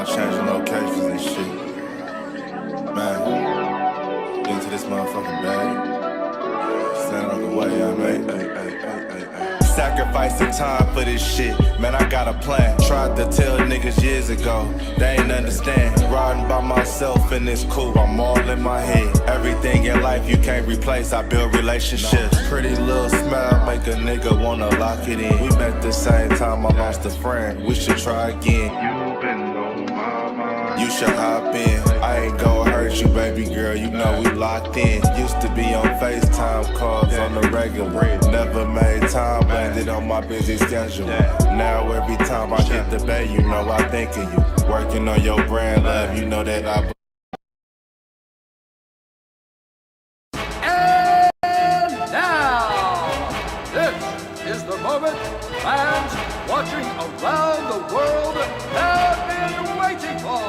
about changing locations and shit. Man, get into this motherfucking bag. Stand on the way, I made. Sacrificing time for this shit. Man, I got a plan. Tried to tell niggas years ago. They ain't understand. Riding by myself and it's cool. I'm all in my head. Everything in life you can't replace. I build relationships. Pretty little smile make a nigga wanna lock it in. We met the same time I lost a friend. We should try again. You've been on my mind. You should hop in. I ain't gon' hurt you, baby girl. You know we locked in. Used to be on FaceTime calls on the regular. Never made time, landed on my busy schedule. Now every time I hit the bay, you know I think of you. Working on your brand, love, you know that I. And now, this is the moment fans watching around the world have been waiting for.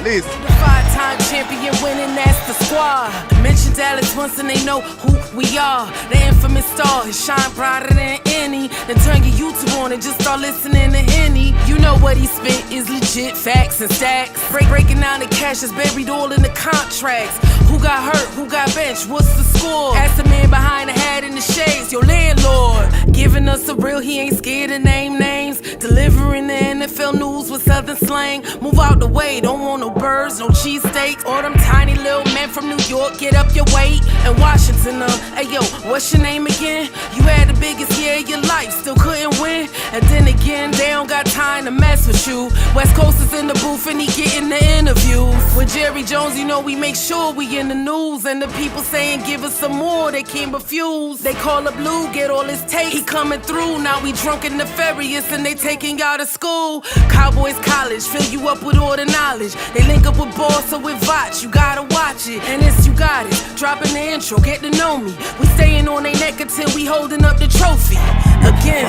Listen. The 5-time champion winning, that's the squad. Mention Dallas once and they know who we are. The infamous star, his shine brighter than any. Then turn your YouTube on and just start listening to Henny. You know what he spit is legit facts and stacks. Breaking down the cash that's buried all in the contracts. Who got hurt, who got benched, what's the score? Ask the man behind the hat in the shades, your landlord. Giving us a real, he ain't scared to name names. Delivering the NFL news with southern slang. Move out the way, don't want no birds, no cheesesteaks. Or them tiny little men from New York, get up your weight. And Washington, hey yo, what's your name again? You had the biggest year of your life, still couldn't win. And then again, they don't got time to mess with you. West Coast is in the booth and he getting the interviews. With Jerry Jones, you know we make sure we in the news. And the people saying give us some more, they can't refuse. They call up Lou, get all his takes, he coming through. Now we drunk and nefarious and they taking y'all to school. Cowboys College, fill you up with all the knowledge. They link up with Boss or with Vach, you gotta watch it. And it's you got it, dropping the intro, get to know me. We staying on their neck until we holding up the trophy. Again,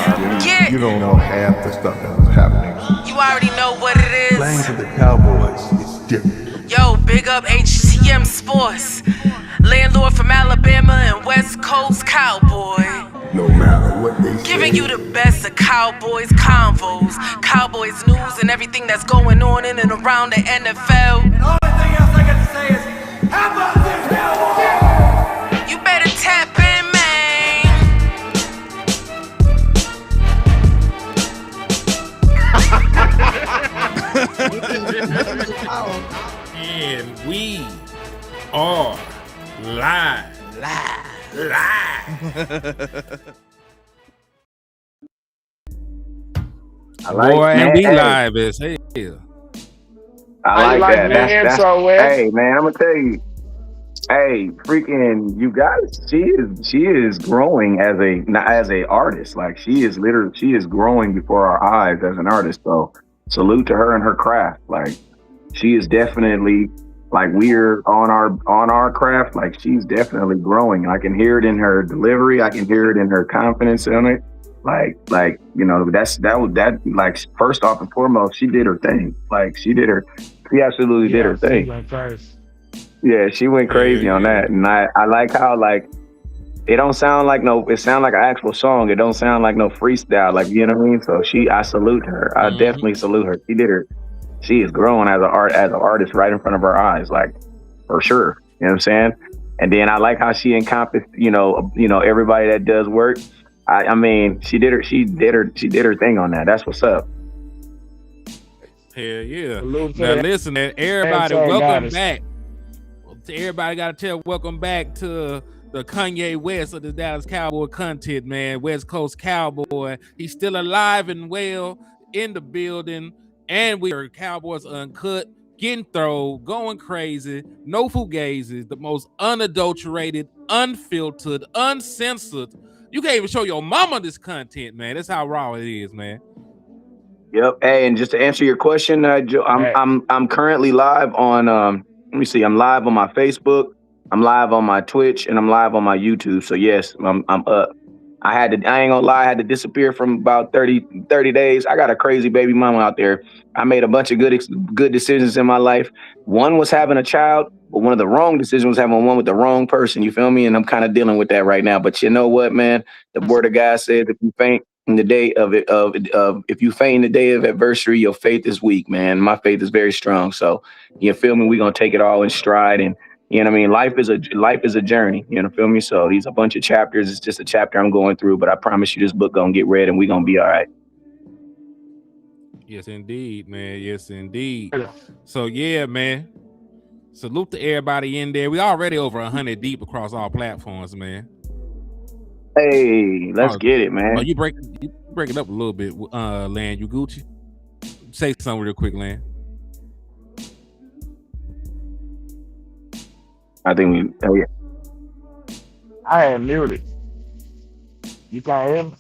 yeah. You don't know half the stuff that was happening. You already know what it is. Playing for the Cowboys is different. Yo, big up HTM Sports. Landlord from Alabama and West Coast Cowboy. No matter what they say. Giving you the best of Cowboys convos, Cowboys news, and everything that's going on in and around the NFL. And the only thing else I got to say is, how about this Cowboys? You better tap in, And we are live. I like, Boy, man, and we hey, live as hell. I like that. That's Wes? hey, man, I'm gonna tell you. Hey, freaking, you guys. She is growing as a artist. Like she is growing before our eyes as an artist. So salute to her and her craft. Like she is definitely like we're on our craft. Like she's definitely growing. I can hear it in her delivery. I can hear it in her confidence in it. Like you know, that like first off and foremost, she did her thing. Like she absolutely did her thing. Yeah, she went crazy on that, and I like how like it don't sound like it sound like an actual song. It don't sound like no freestyle, like you know what I mean. So I salute her. I definitely salute her. She is growing as an artist right in front of our eyes, like for sure. You know what I'm saying? And then I like how she encompassed, you know everybody that does work. I mean, she did her thing on that. That's what's up. Hell yeah. Now listen, everybody, welcome back. Everybody got to tell welcome back to the Kanye West of the Dallas Cowboy content, man. West Coast Cowboy. He's still alive and well in the building. And we are Cowboys Uncut, getting thrown, going crazy, no fugazes, the most unadulterated, unfiltered, uncensored. You can't even show your mama this content, man. That's how raw it is, man. Yep. Hey, and just to answer your question, Joe, I'm currently live on let me see, I'm live on my Facebook, I'm live on my Twitch, and I'm live on my YouTube. So yes, I'm up. I ain't gonna lie, I had to disappear from about 30 days. I got a crazy baby mama out there. I made a bunch of good decisions in my life. One was having a child, but one of the wrong decisions was having one with the wrong person. You feel me? And I'm kind of dealing with that right now. But you know what, man? The word of God says, if you faint, in the day of if you faint in the day of adversity, your faith is weak, man. My faith is very strong. So you feel me? We're gonna take it all in stride, and you know what I mean. Life is a journey. You know, feel me? So these a bunch of chapters. It's just a chapter I'm going through, but I promise you, this book gonna get read, and we're gonna be all right. Yes, indeed, man. Yes, indeed. So yeah, man. Salute to everybody in there. We already over 100 deep across all platforms, man. Hey, let's get it, man. Oh, you break it up a little bit, Land. You Gucci? Say something real quick, Land. I think we. Oh yeah. I am muted. You can't hear me?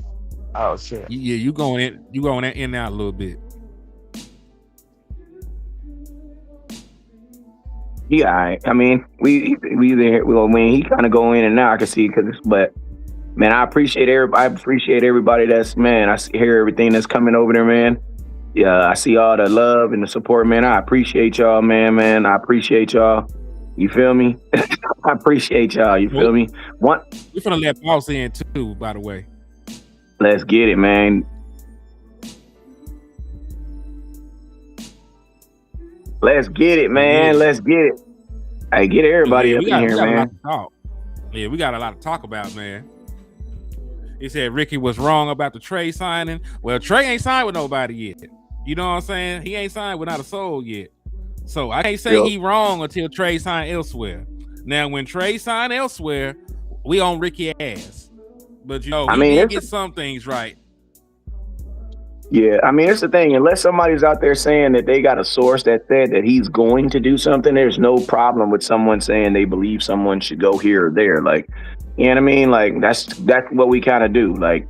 Oh shit. Yeah, you going in and out a little bit. Yeah, I mean, we there. Well, when he kind of go in and out, I can see but man, I appreciate everybody that's, man. I hear everything that's coming over there, man. Yeah, I see all the love and the support, man. I appreciate y'all, man. I appreciate y'all. You feel me? I appreciate y'all. You feel me? We're finna let Boss in too, by the way. Let's get it, man. Let's get it, man. Let's get it. Hey, get everybody up in here, man. Yeah, we got a lot to talk about, man. He said Ricky was wrong about the Trey signing. Well, Trey ain't signed with nobody yet. You know what I'm saying? He ain't signed with not a soul yet. So I can't say he wrong until Trey signed elsewhere. Now, when Trey signed elsewhere, we on Ricky ass. But you know, he did get some things right. Yeah, I mean, it's the thing. Unless somebody's out there saying that they got a source that said that he's going to do something, there's no problem with someone saying they believe someone should go here or there. Like, you know what I mean? Like, that's what we kind of do. Like,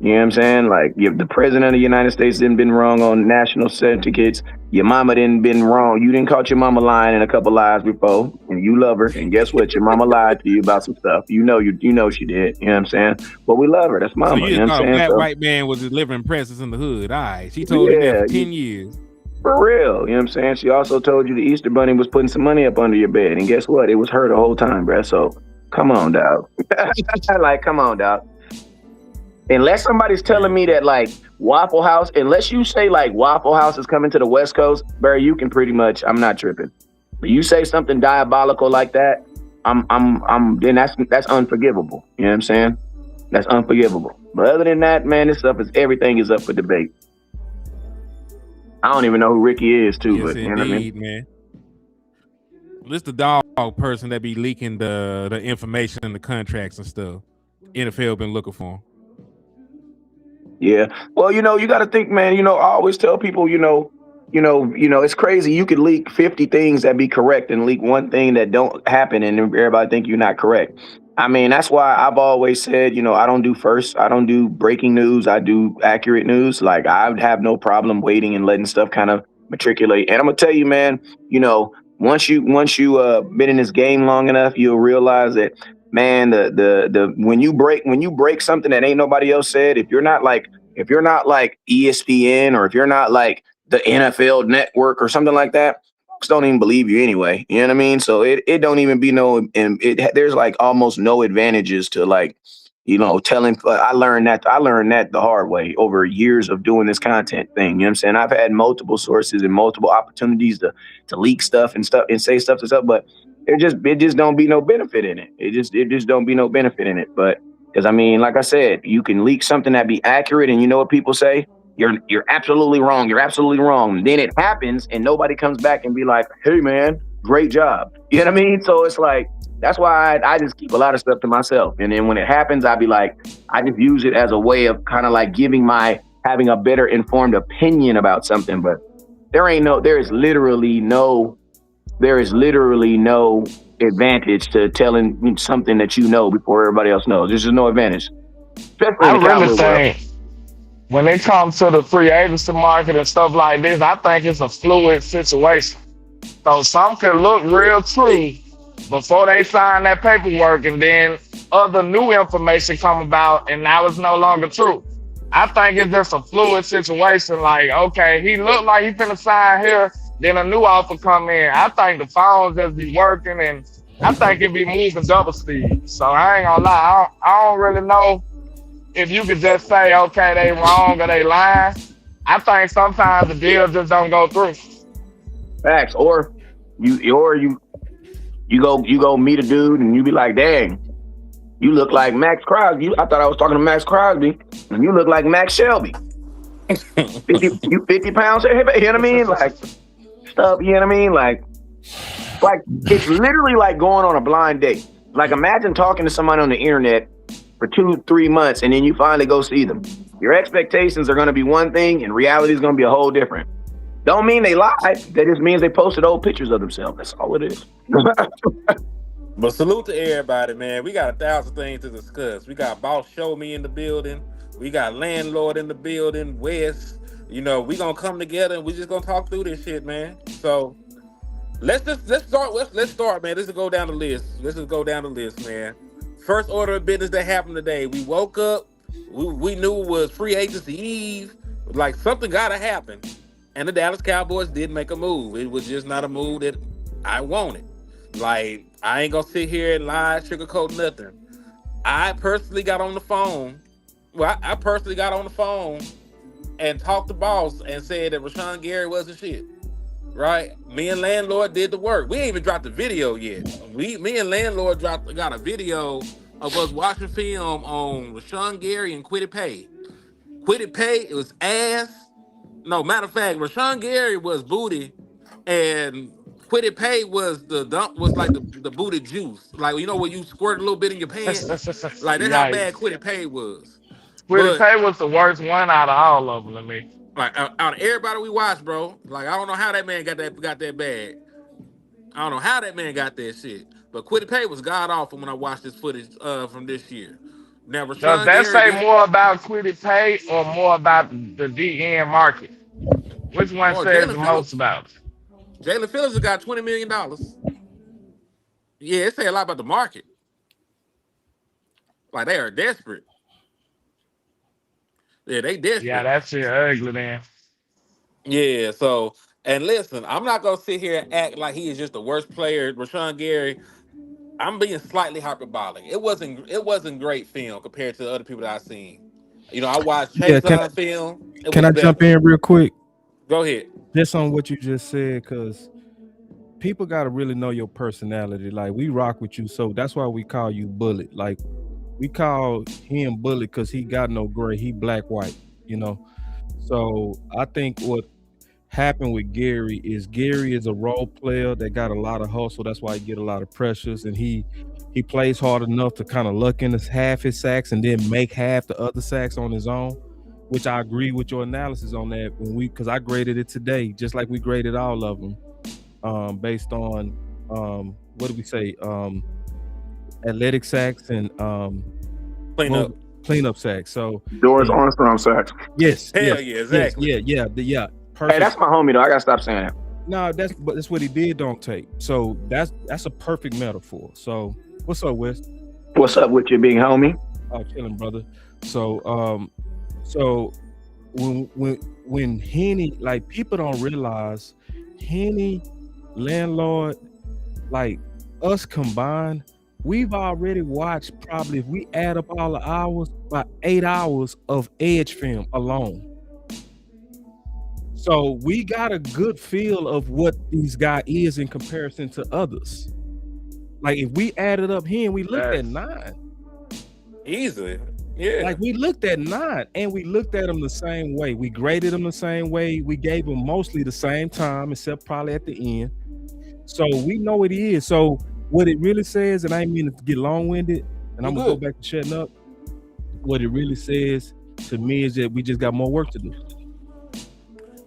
you know what I'm saying? Like, if the president of the United States didn't been wrong on national certificates, your mama didn't been wrong. You didn't caught your mama lying in a couple lies before, and you love her. And guess what? Your mama lied to you about some stuff. You know she did. You know what I'm saying? But we love her. That's mama. So you know what I'm saying? That white man was delivering presents in the hood. All right. She told you that for 10 years. For real. You know what I'm saying? She also told you the Easter Bunny was putting some money up under your bed. And guess what? It was her the whole time, bruh. So come on, dog. Like, come on, dog. Unless somebody's telling me that, like, Waffle House, unless you say like Waffle House is coming to the West Coast, Barry, you can pretty much, I'm not tripping. But you say something diabolical like that, then that's unforgivable. You know what I'm saying? That's unforgivable. But other than that, man, everything is up for debate. I don't even know who Ricky is too, but you know what I mean? Man. This the dog person that be leaking the information and the contracts and stuff. NFL been looking for him. Yeah. Well, you got to think, man, I always tell people, it's crazy. You could leak 50 things that be correct and leak one thing that don't happen and everybody think you're not correct. I mean, that's why I've always said, I don't do breaking news. I do accurate news. Like, I would have no problem waiting and letting stuff kind of matriculate. And I'm going to tell you, man, once you been in this game long enough, you'll realize that, man, when you break something that ain't nobody else said, if you're not like ESPN or if you're not like the NFL Network or something like that, folks don't even believe you anyway. You know what I mean? So it don't even be there's like almost no advantages to like, telling. I learned that the hard way over years of doing this content thing. You know what I'm saying? I've had multiple sources and multiple opportunities to leak stuff and say stuff and stuff, but it just don't be no benefit in it. It just don't be no benefit in it. But because I mean, like I said, you can leak something that be accurate, and you know what people say? You're absolutely wrong. You're absolutely wrong. And then it happens, and nobody comes back and be like, "Hey, man, great job." You know what I mean? So it's like that's why I just keep a lot of stuff to myself. And then when it happens, I be like, I just use it as a way of kind of like having a better informed opinion about something. But there is literally no advantage to telling something that you know before everybody else knows. There's just no advantage. I really think when it comes to the free agency market and stuff like this, I think it's a fluid situation. So some can look real true before they sign that paperwork, and then other new information come about, and now it's no longer true. I think it's just a fluid situation. Like, okay, he looked like he finna sign here, then a new offer come in. I think the phones just be working, and I think it be moving double speed. So I ain't gonna lie, I don't really know if you could just say, okay, they wrong or they lying, I think sometimes the deal just don't go through. Facts. Or you go meet a dude and you be like, dang, you look like Max Crosby. I thought I was talking to Max Crosby, and you look like Max Shelby. 50 pounds. You know what I mean? Like stuff. You know what I mean? Like it's literally like going on a blind date. Like imagine talking to somebody on the internet for 2-3 months, and then you finally go see them. Your expectations are going to be one thing, and reality is going to be a whole different. Don't mean they lied. That just means they posted old pictures of themselves. That's all it is. But salute to everybody, man. We got 1,000 things to discuss. We got Boss Show Me in the building. We got LandLord in the building. Wes, we gonna come together and we just gonna talk through this shit, man. So let's start, man. Let's just go down the list. Man. First order of business that happened today. We woke up. We knew it was free agency eve. Like something gotta happen. And the Dallas Cowboys did make a move. It was just not a move that I wanted. Like, I ain't gonna sit here and lie, sugarcoat nothing. I personally got on the phone. Well, I personally got on the phone and talked to boss and said that Rashawn Gary wasn't shit. Right? Me and LandLord did the work. We ain't even dropped the video yet. Me and LandLord got a video of us watching film on Rashawn Gary and Quiddy Pay. Quiddy Pay, it was ass. No, matter of fact, Rashawn Gary was booty, and Quiddy Pay was like the booty juice. Like, when you squirt a little bit in your pants? Like, that's how bad Quiddy Pay was. Quiddy Pay was the worst one out of all of them to me. Like, out of everybody we watched, bro, like, I don't know how that man got that bad. I don't know how that man got that shit. But Quiddy Pay was god awful when I watched this footage from this year. Now, Rashawn Does that say more about Quiddy Pay or more about the DN market? Which one says the most about it? Jalen Phillips has got $20 million. Yeah, it say a lot about the market. Like, they are desperate. Yeah, they desperate. Yeah, that shit ugly, man. Yeah, so, and listen, I'm not going to sit here and act like he is just the worst player. Rashawn Gary, I'm being slightly hyperbolic. It wasn't great film compared to the other people that I've seen. I watched Chase film. Can I jump in real quick? Go ahead. Just on what you just said, because people got to really know your personality. Like, we rock with you, so that's why we call you Bullet. Like, we call him Bullet because he got no gray. He black-white, So I think what happened with Gary is a role player that got a lot of hustle. That's why he get a lot of pressures, and he plays hard enough to kind of luck in half his sacks and then make half the other sacks on his own, which I agree with your analysis on that because I graded it today, just like we graded all of them based on what did we say? Athletic sacks and cleanup sacks. So Doris Armstrong sacks. Yes. Hell yeah, exactly. Yes, yeah. Perfect. Hey, that's my homie though. I gotta stop saying that. No, that's what he did. Don't take. So that's a perfect metaphor. So what's up, Wes? What's up with you, big homie? Oh, chilling, brother. So when Henny, like, people don't realize Henny, LandLord, like, us combined, we've already watched, probably, if we add up all the hours, about 8 hours of edge film alone. So we got a good feel of what these guy is in comparison to others. Like, if we added up here, we looked at 9. Easily. Yeah. Like, we looked at 9 and we looked at them the same way. We graded them the same way. We gave them mostly the same time, except probably at the end. So we know it is. So what it really says, and I ain't mean to get long-winded, and I'm gonna go back to shutting up. What it really says to me is that we just got more work to do.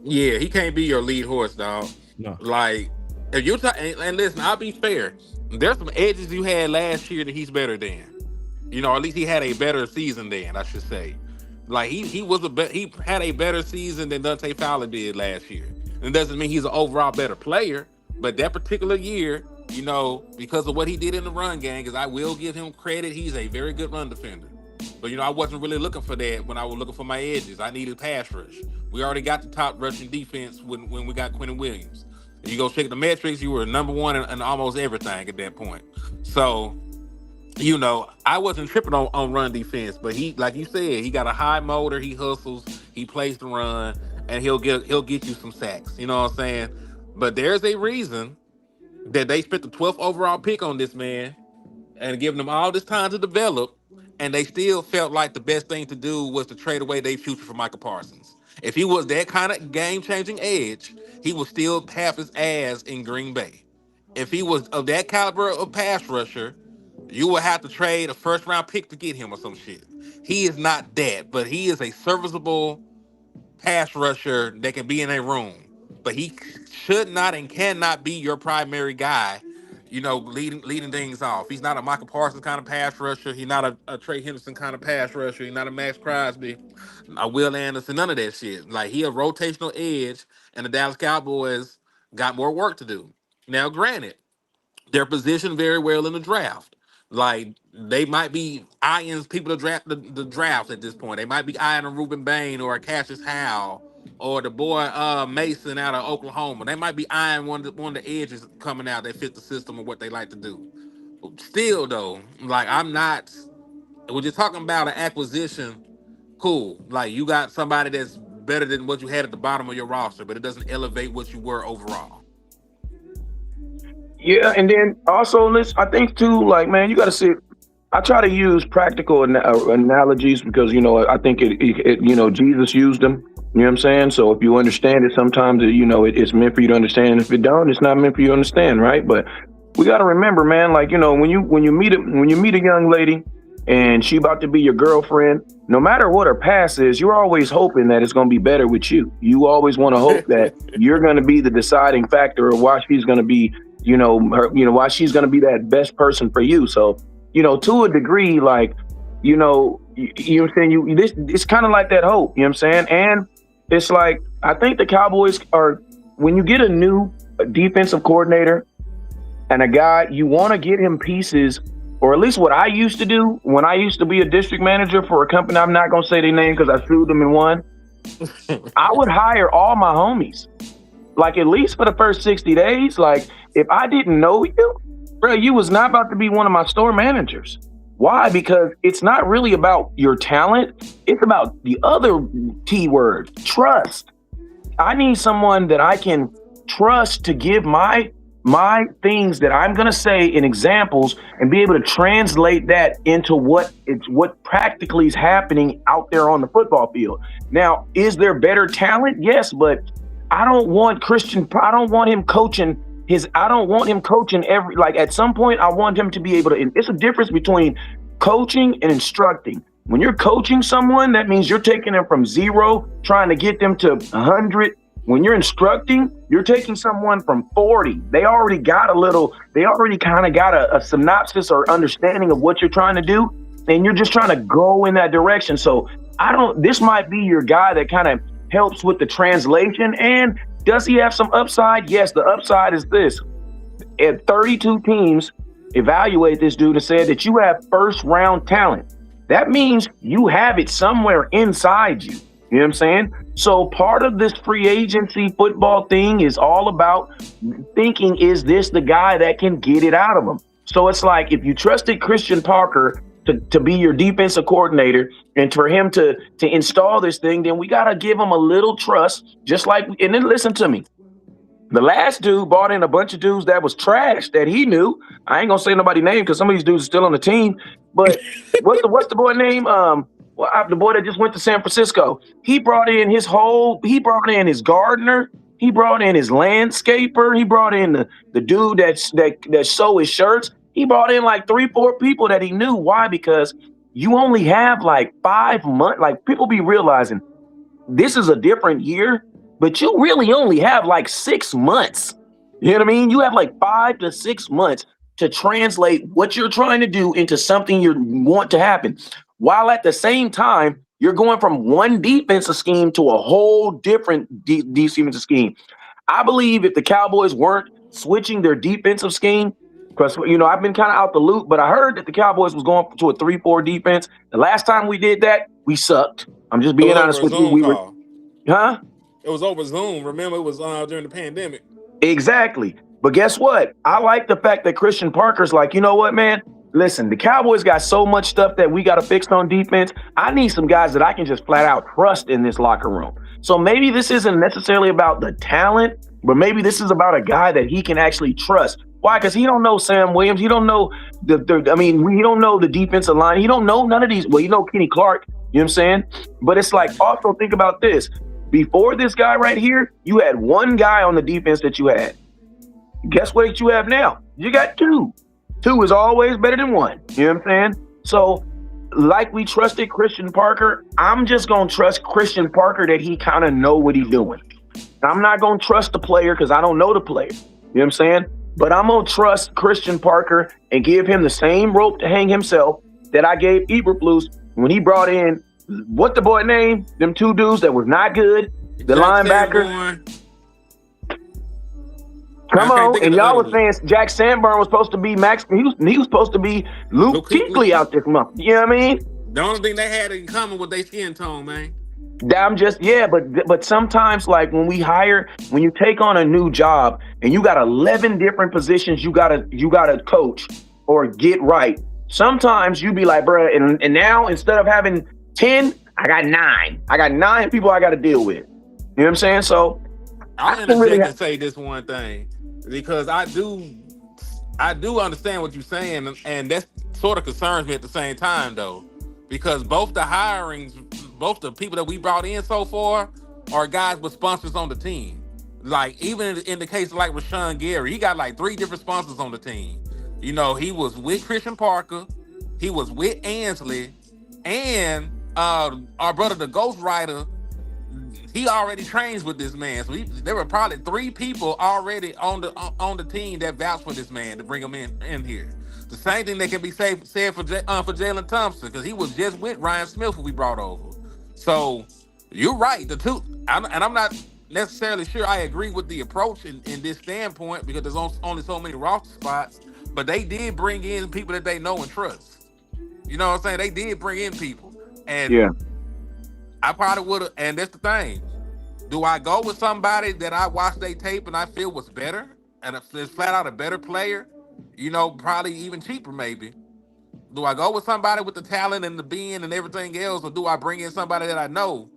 Yeah, he can't be your lead horse, dog. No. Like, if you and listen, I'll be fair. There's some edges you had last year that he's better than. Or at least he had a better season than, I should say. Like, he had a better season than Dante Fowler did last year. It doesn't mean he's an overall better player, but that particular year, because of what he did in the run game, because I will give him credit, he's a very good run defender. But, I wasn't really looking for that when I was looking for my edges. I needed pass rush. We already got the top rushing defense when we got Quentin Williams. If you go check the metrics, you were number one in almost everything at that point. So you know, I wasn't tripping on run defense, but he, like you said, he got a high motor, he hustles, he plays the run, and he'll get you some sacks. You know what I'm saying? But there's a reason that they spent the 12th overall pick on this man and giving them all this time to develop, and they still felt like the best thing to do was to trade away their future for Michael Parsons. If he was that kind of game-changing edge, he would still have his ass in Green Bay. If he was of that caliber of pass rusher, you would have to trade a first-round pick to get him or some shit. He is not that, but he is a serviceable pass rusher that can be in a room, but he should not and cannot be your primary guy. You know, leading things off. He's not a Michael Parsons kind of pass rusher. He's not a Trey Henderson kind of pass rusher. He's not a Max Crosby, a Will Anderson. None of that shit. Like, he a rotational edge, and the Dallas Cowboys got more work to do. Now, granted, they're positioned very well in the draft. Like, they might be eyeing people to draft the drafts at this point. They might be eyeing a Reuben Bain or a Cassius Howell or the boy Mason out of Oklahoma. They might be eyeing one of the edges coming out that fit the system of what they like to do. Still though, like, I'm not. When you're talking about an acquisition, cool. Like, you got somebody that's better than what you had at the bottom of your roster, but it doesn't elevate what you were overall. Yeah, and then also, I think too, like, man, you got to see. I try to use practical analogies because, you know, I think you know, Jesus used them. You know what I'm saying? So if you understand it, sometimes you know it's meant for you to understand. And if it don't, it's not meant for you to understand, right? But we got to remember, man, like, you know, when you meet a young lady and she about to be your girlfriend, no matter what her past is, you're always hoping that it's going to be better with you. You always want to hope that you're going to be the deciding factor of why she's going to be, why she's going to be that best person for you. So, you know, to a degree, like, you know what I'm saying? It's kind of like that hope, you know what I'm saying? And it's like, I think the Cowboys are, when you get a new defensive coordinator and a guy, you want to get him pieces, or at least what I used to do when I used to be a district manager for a company. I'm not going to say their name because I sued them and won. I would hire all my homies, like, at least for the first 60 days. Like, if I didn't know you, bro, you was not about to be one of my store managers. Why? Because it's not really about your talent. It's about the other T word, trust. I need someone that I can trust to give my things that I'm going to say in examples and be able to translate that into what practically is happening out there on the football field. Now, is there better talent? Yes, but I don't want him coaching every, like, at some point I want him to be able to, it's a difference between coaching and instructing. When you're coaching someone, that means you're taking them from 0, trying to get them to 100. When you're instructing, you're taking someone from 40. They already kind of got a synopsis or understanding of what you're trying to do, and you're just trying to go in that direction. So this might be your guy that kind of helps with the translation. And does he have some upside? Yes, the upside is this. If 32 teams evaluate this dude and said that you have first round talent, that means you have it somewhere inside you. You know what I'm saying? So part of this free agency football thing is all about thinking, is this the guy that can get it out of him? So it's like, if you trusted Christian Parker to be your defensive coordinator and for him to install this thing, then we got to give him a little trust, just like, and then listen to me. The last dude brought in a bunch of dudes that was trash that he knew. I ain't gonna say nobody's name because some of these dudes are still on the team. But what's the boy name? The boy that just went to San Francisco. He brought in his gardener. He brought in his landscaper. He brought in the dude that sew his shirts. He brought in like 3-4 people that he knew. Why? Because you only have like 5 months. Like, people be realizing this is a different year, but you really only have like 6 months. You know what I mean? You have like 5 to 6 months to translate what you're trying to do into something you want to happen. While at the same time, you're going from one defensive scheme to a whole different defensive scheme. I believe if the Cowboys weren't switching their defensive scheme, because, you know, I've been kind of out the loop, but I heard that the Cowboys was going to a 3-4 defense. The last time we did that, we sucked. I'm just being honest with you. It was over Zoom. Remember, it was during the pandemic. Exactly. But guess what? I like the fact that Christian Parker's like, you know what, man? Listen, the Cowboys got so much stuff that we got to fix on defense. I need some guys that I can just flat out trust in this locker room. So maybe this isn't necessarily about the talent, but maybe this is about a guy that he can actually trust. Why? Because he don't know Sam Williams. He don't know he don't know the defensive line. He don't know none of these. Well, you know Kenny Clark. You know what I'm saying? But it's like, also think about this. Before this guy right here, you had one guy on the defense that you had. Guess what you have now? You got two. Two is always better than one. You know what I'm saying? So, like we trusted Christian Parker, I'm just going to trust Christian Parker that he kind of know what he's doing. I'm not going to trust the player because I don't know the player. You know what I'm saying? But I'm going to trust Christian Parker and give him the same rope to hang himself that I gave Eberflus when he brought in, what the boy name? Them two dudes that was not good. The linebacker. Come on, and y'all was saying Jack Sanborn was supposed to be Max. He was supposed to be Luke Kuechly out this month. You know what I mean? The only thing they had in common was their skin tone, man. But sometimes, like when you take on a new job and you got 11 different positions you gotta coach or get right. Sometimes you be like, bro, and now instead of having 10, I got 9. I got 9 people I got to deal with. You know what I'm saying? So I'll interject and say this one thing, because I do understand what you're saying, and that sort of concerns me at the same time, though, because both the people that we brought in so far are guys with sponsors on the team. Like, even in the case of like Rashawn Gary, he got like 3 different sponsors on the team. You know, he was with Christian Parker, he was with Ansley, and our brother, the Ghost Rider, he already trains with this man. So there were probably 3 people already on the team that vouched for this man to bring him in here. The same thing that can be said for Jalen Thompson, because he was just with Ryan Smith who we brought over. So you're right. I'm not necessarily sure I agree with the approach in this standpoint, because there's only so many roster spots. But they did bring in people that they know and trust. You know what I'm saying? They did bring in people. And yeah. I probably would have, and that's the thing. Do I go with somebody that I watched their tape and I feel was better, and is flat out a better player? You know, probably even cheaper maybe. Do I go with somebody with the talent and the being and everything else, or do I bring in somebody that I know?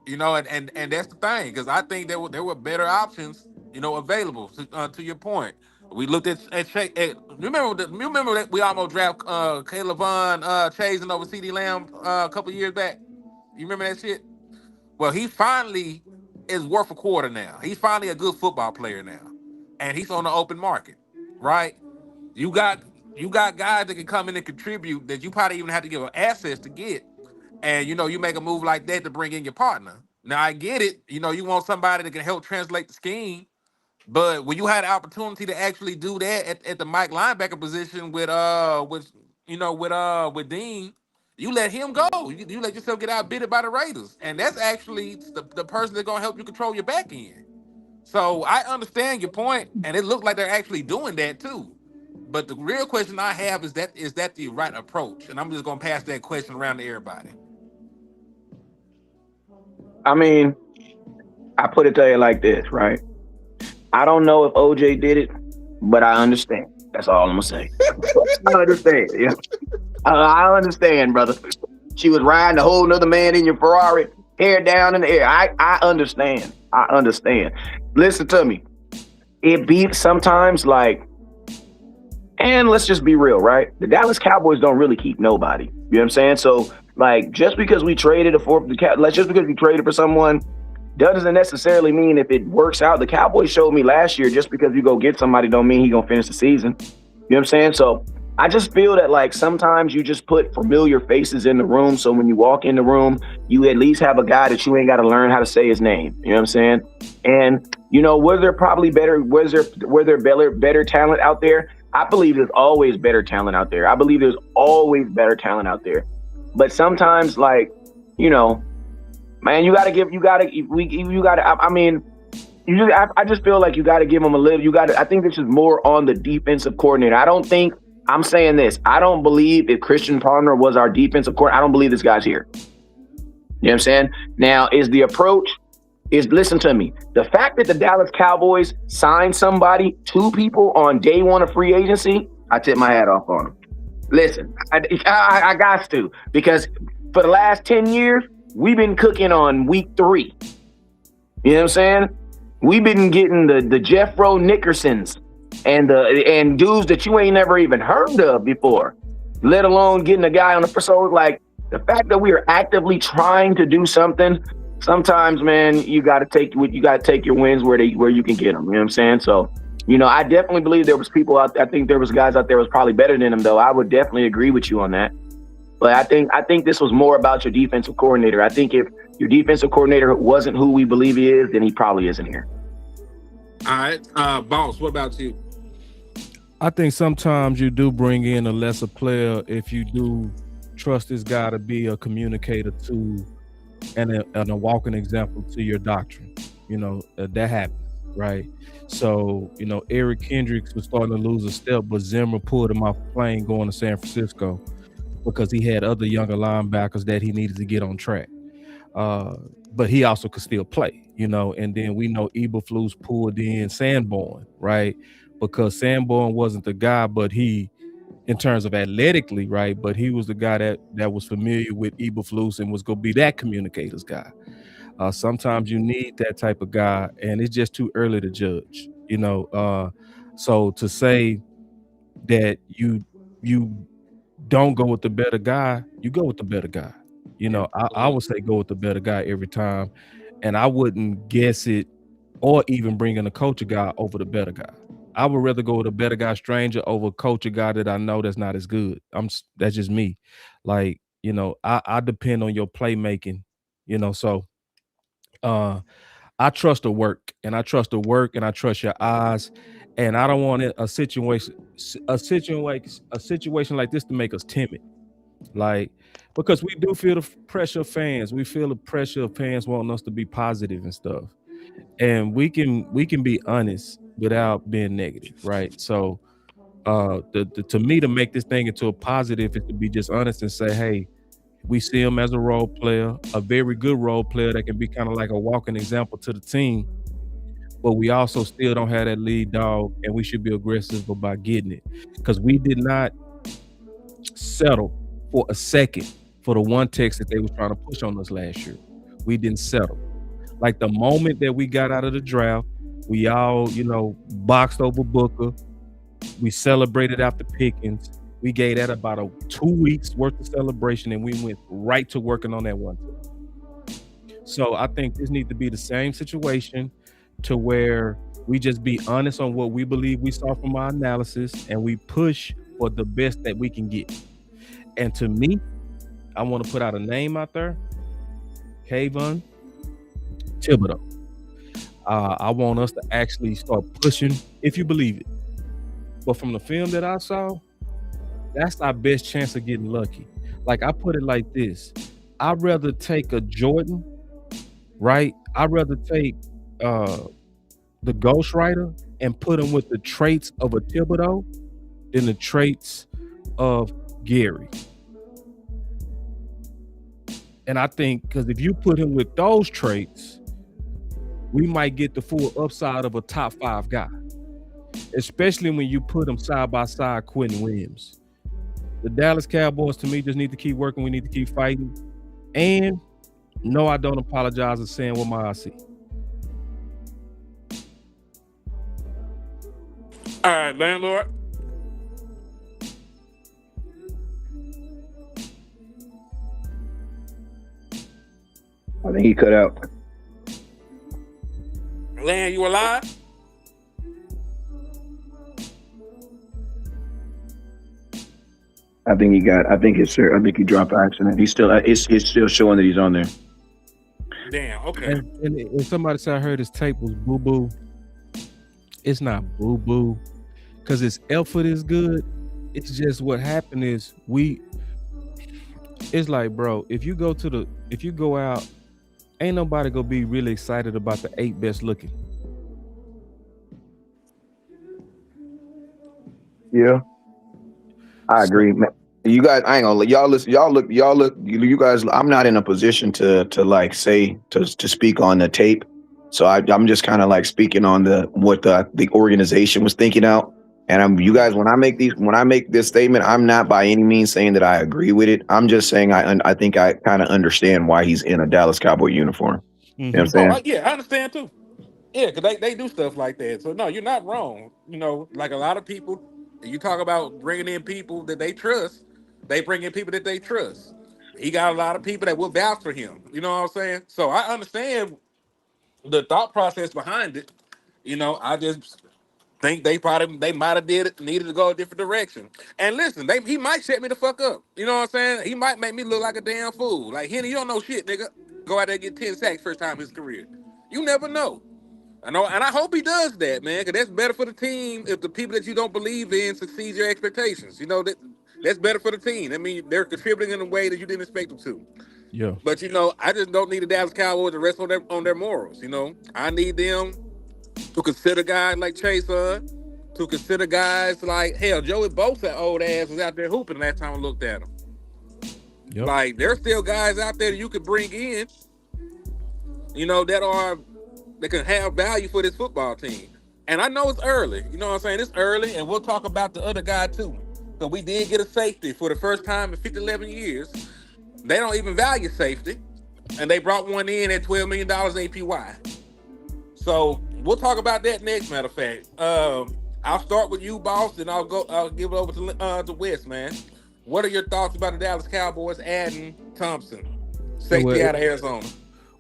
You know, and that's the thing, because I think there were better options, you know, available. To your point, we looked at remember that we almost drafted Caleb Vaughn chasing over CD Lamb a couple years back. You remember that shit? Well, he finally is worth a quarter now. He's finally a good football player now, and he's on the open market, right? You got guys that can come in and contribute that you probably even have to give assets to get, and you know, you make a move like that to bring in your partner. Now I get it. You know, you want somebody that can help translate the scheme, but when you had the opportunity to actually do that at the Mike linebacker position with Dean, you let him go. You let yourself get outbid by the Raiders, and that's actually the person that's gonna help you control your back end. So I understand your point, and it looks like they're actually doing that too. But the real question I have is that the right approach? And I'm just gonna pass that question around to everybody. I mean, I put it to you like this, right? I don't know if OJ did it, but I understand. That's all I'm gonna say. I understand. Yeah. I understand, brother. She was riding a whole nother man in your Ferrari, hair down in the air. I understand. I understand. Listen to me. It be sometimes like, and let's just be real, right? The Dallas Cowboys don't really keep nobody. You know what I'm saying? So, like, just because we traded for someone doesn't necessarily mean if it works out. The Cowboys showed me last year, just because you go get somebody don't mean he gonna finish the season. You know what I'm saying? So I just feel that, like, sometimes you just put familiar faces in the room, so when you walk in the room, you at least have a guy that you ain't got to learn how to say his name. You know what I'm saying? And, you know, was there better talent out there? I believe there's always better talent out there. But sometimes, like, you know, man, I just feel like you got to give them a little, I think this is more on the defensive coordinator. I'm saying this. I don't believe if Christian Palmer was our defensive coordinator, I don't believe this guy's here. You know what I'm saying? Now, listen to me. The fact that the Dallas Cowboys signed 2 people on day 1 of free agency, I tip my hat off on them. Listen, I got to, because for the last 10 years, we've been cooking on week 3. You know what I'm saying? We've been getting the Jeffro Nickersons and dudes that you ain't never even heard of before, let alone getting a guy on the first. So like the fact that we are actively trying to do something, sometimes, man, you got to take your wins where you can get them. You know what I'm saying? So, I definitely believe there was people out there. I think there was guys out there was probably better than him, though. I would definitely agree with you on that. But I think this was more about your defensive coordinator. I think if your defensive coordinator wasn't who we believe he is, then he probably isn't here. All right, Boss, what about you? I think sometimes you do bring in a lesser player if you do trust this guy to be a communicator to and a walking example to your doctrine. That happens, right? So, Eric Kendricks was starting to lose a step, but Zimmer pulled him off the plane going to San Francisco because he had other younger linebackers that he needed to get on track. But he also could still play, and then we know Eberflus pulled in Sanborn, right? Because Sanborn wasn't the guy, but he, in terms of athletically, right? But he was the guy that was familiar with Eberflus and was going to be that communicator's guy. Sometimes you need that type of guy, and it's just too early to judge, so to say that you don't go with the better guy, you go with the better guy. I would say go with the better guy every time, and I wouldn't guess it or even bring in a culture guy over the better guy. I would rather go with a better guy stranger over a culture guy that I know that's not as good. That's just me. Like, I depend on your playmaking, so I trust the work, and I trust your eyes, and I don't want a situation like this to make us timid. Like, because we do feel the pressure of fans. We feel the pressure of fans wanting us to be positive and stuff. And we can be honest without being negative, right? So to me, to make this thing into a positive is to be just honest and say, hey, we see him as a role player, a very good role player that can be kind of like a walking example to the team. But we also still don't have that lead dog, and we should be aggressive about getting it, because we did not settle for a second for the one text that they was trying to push on us last year. We didn't settle. Like the moment that we got out of the draft, we all, boxed over Booker. We celebrated after Pickens. We gave that about 2 weeks worth of celebration, and we went right to working on that one. So I think this needs to be the same situation, to where we just be honest on what we believe we saw from our analysis, and we push for the best that we can get. And to me, I want to put out a name out there, Kayvon Thibodeau. I want us to actually start pushing, if you believe it. But from the film that I saw, that's our best chance of getting lucky. Like, I put it like this. I'd rather take a Jordan, right? I'd rather take the ghostwriter and put him with the traits of a Thibodeau than the traits of Gary. And I think, because if you put him with those traits, we might get the full upside of a top 5 guy, especially when you put him side by side Quentin Williams. The Dallas Cowboys, to me, just need to keep working. We need to keep fighting. And no, I don't apologize for saying what my eyes see. All right, LandLord. I think he cut out. Land, you alive? I think he dropped by accident. He's still, it's still showing that he's on there. Damn, okay. And somebody said I heard his tape was boo-boo. It's not boo-boo, because his effort is good. It's just what happened is it's like, bro, if you go out, ain't nobody gonna be really excited about the 8 best looking. Yeah, I agree. You guys, I ain't gonna let y'all listen. Y'all look. You guys, I'm not in a position to like say to speak on the tape. So I'm just kind of like speaking on what the organization was thinking out. And you guys, when I make this statement, I'm not by any means saying that I agree with it. I'm just saying I think I kind of understand why he's in a Dallas Cowboy uniform. You know what I'm saying? Yeah, I understand too. Yeah, because they do stuff like that. So no, you're not wrong. You know, like a lot of people, you talk about bringing in people that they trust. They bring in people that they trust. He got a lot of people that will vouch for him. You know what I'm saying? So I understand the thought process behind it. You know, I just think they might have needed to go a different direction. And listen, he might shut me the fuck up. You know what I'm saying? He might make me look like a damn fool. Like, Henny, you don't know shit, nigga. Go out there and get 10 sacks first time in his career. You never know. I know, and I hope he does that, man, because that's better for the team if the people that you don't believe in succeed your expectations. You know, that's better for the team. I mean, they're contributing in a way that you didn't expect them to. Yeah. But, you know, I just don't need the Dallas Cowboys to rest on their morals, you know. I need them to consider guys like Chase, to consider guys like, hell, Joey Bosa old ass was out there hooping last time I looked at him. Yep. Like, there's still guys out there that you could bring in, you know, that can have value for this football team. And I know it's early. You know what I'm saying? It's early, and we'll talk about the other guy, too. So we did get a safety for the first time in 11 years. They don't even value safety, and they brought one in at $12 million APY. So we'll talk about that next, matter of fact. I'll start with you, boss, and I'll give it over to Wes, man. What are your thoughts about the Dallas Cowboys adding Thompson, safety out of Arizona?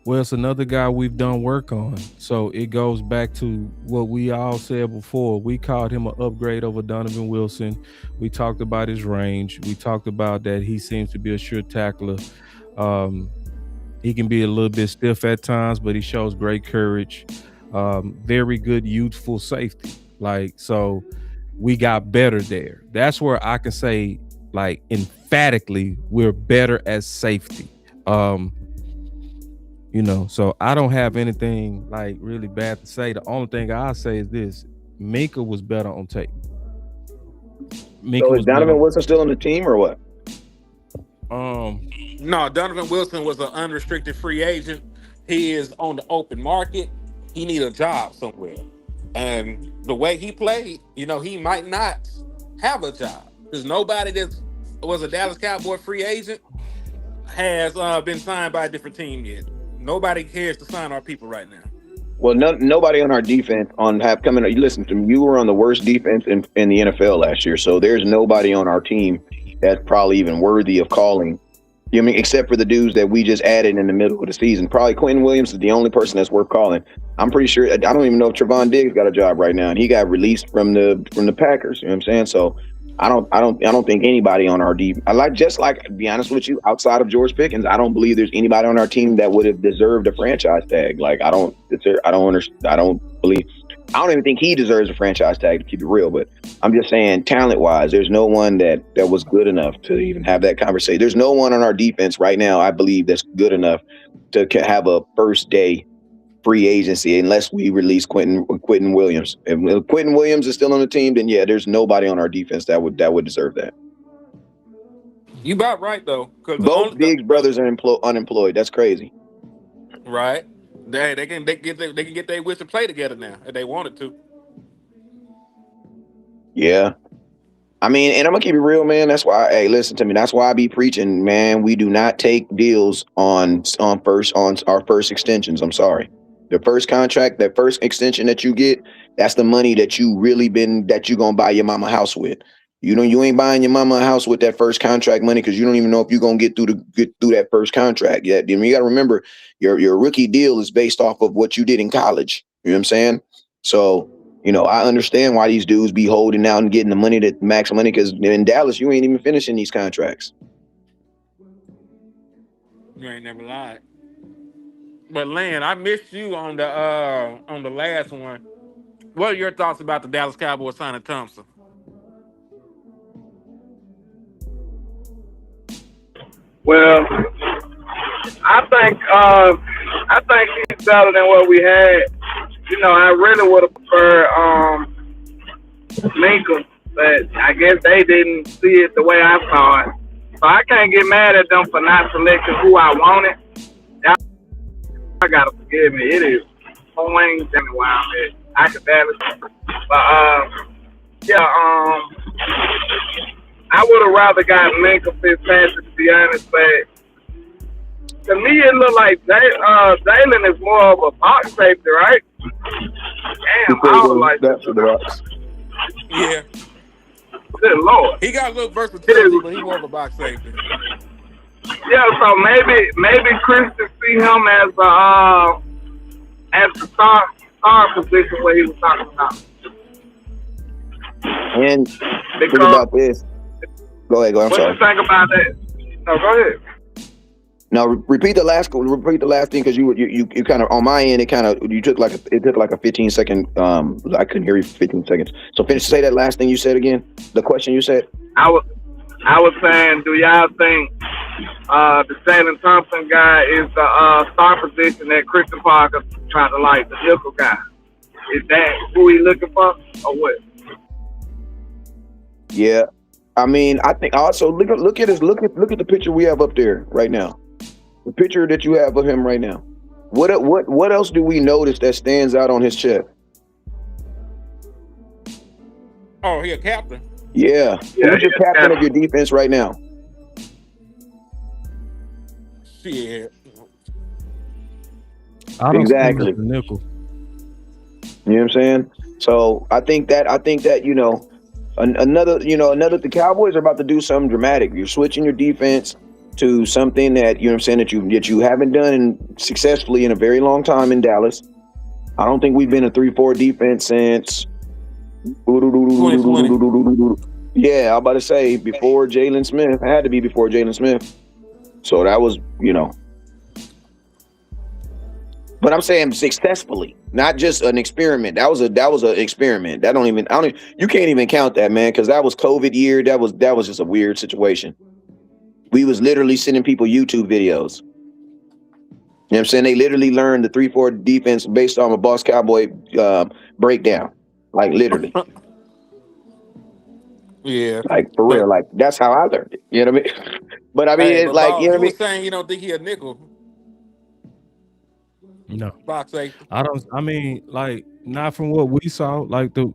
Well, it's another guy we've done work on. So it goes back to what we all said before. We called him an upgrade over Donovan Wilson. We talked about his range. We talked about that he seems to be a sure tackler. He can be a little bit stiff at times, but he shows great courage. Very good youthful safety. So we got better there. That's where I can say, like, emphatically, we're better as safety. You know, so I don't have anything like really bad to say. The only thing I say is this: Minka was better on tape. So is Donovan Wilson still on the team or what? No, Donovan Wilson was an unrestricted free agent. He is on the open market. He need a job somewhere. And the way he played, you know, he might not have a job. Because nobody that was a Dallas Cowboy free agent has been signed by a different team yet. Nobody cares to sign our people right now. Well, nobody on our defense have come in. You listen to me. You were on the worst defense in the NFL last year, so there's nobody on our team that's probably even worthy of calling. You know what I mean? Except for the dudes that we just added in the middle of the season. Probably Quentin Williams is the only person that's worth calling. I'm pretty sure. I don't even know if Trevon Diggs got a job right now, and he got released from the Packers. You know what I'm saying? So I don't think anybody on our deep. To be honest with you, outside of George Pickens, I don't believe there's anybody on our team that would have deserved a franchise tag. Like I don't even think he deserves a franchise tag, to keep it real. But I'm just saying, talent wise, there's no one that was good enough to even have that conversation. There's no one on our defense right now, I believe, that's good enough to have a first day free agency unless we release Quentin Williams. If Quentin Williams is still on the team, then yeah, there's nobody on our defense that would deserve that. You about right though, because both Diggs brothers are unemployed. That's crazy, right? They can get their wish to play together now if they wanted to. Yeah. I mean, and I'm gonna keep it real, man. That's why, hey, listen to me. That's why I be preaching, man. We do not take deals on our first extensions. I'm sorry. The first contract, that first extension that you get, that's the money that you gonna buy your mama a house with. You ain't buying your mama a house with that first contract money because you don't even know if you're gonna get through that first contract yet. I mean, you got to remember your rookie deal is based off of what you did in college. You know what I'm saying? So, you know, I understand why these dudes be holding out and getting the money, that max money, because in Dallas you ain't even finishing these contracts. You ain't never lied. But Land, I missed you on the last one. What are your thoughts about the Dallas Cowboys signing Thompson? Well, I think he's better than what we had. You know, I really would have preferred Minka, but I guess they didn't see it the way I saw it. So I can't get mad at them for not selecting who I wanted. I gotta forgive me. It is pouring down where I'm at. I can barely. But Yeah, I would have rather got Minka Fitzpatrick, to be honest, but to me it looked like Jalen is more of a box safety, right? Damn, I don't like that's the box. Yeah. Good Lord. He got a little versatility, but he more of a box safety. Yeah, so maybe Christian see him as the star position where he was talking about. And think about this. Go ahead. I'm sorry. What you think about that? No, go ahead. Now repeat the last thing, because you kind of, on my end, it took like a 15-second. I couldn't hear you for 15 seconds. So say that last thing you said again. The question you said. I was saying, do y'all think the Jalen Thompson guy is the star position that Christian Parker tried to like, the nickel guy? Is that who he looking for, or what? Yeah, I mean, I think also look at the picture we have up there right now. The picture that you have of him right now. What else do we notice that stands out on his chest? Oh, he a captain. Yeah. Who's your captain of your defense right now? Shit. I don't exactly. The nickel. You know what I'm saying? So I think that the Cowboys are about to do something dramatic. You're switching your defense to something that, you know what I'm saying, that you haven't done successfully in a very long time in Dallas. I don't think we've been a 3-4 defense since 2020. Yeah, I'm about to say before Jalen Smith. Had to be before Jalen Smith. So that was, but I'm saying successfully, not just an experiment. That was an experiment. You can't even count that, man, because that was COVID year. That was just a weird situation. We was literally sending people YouTube videos. You know what I'm saying? They literally learned the 3-4 defense based on a Boss Cowboy breakdown. Like literally. Yeah. Like for real. Like that's how I learned it. You know what I mean? But I mean, it's like, Bob, you know what I mean? was saying you don't think he a nickel. No. Box safety. I mean, like, not from what we saw. Like we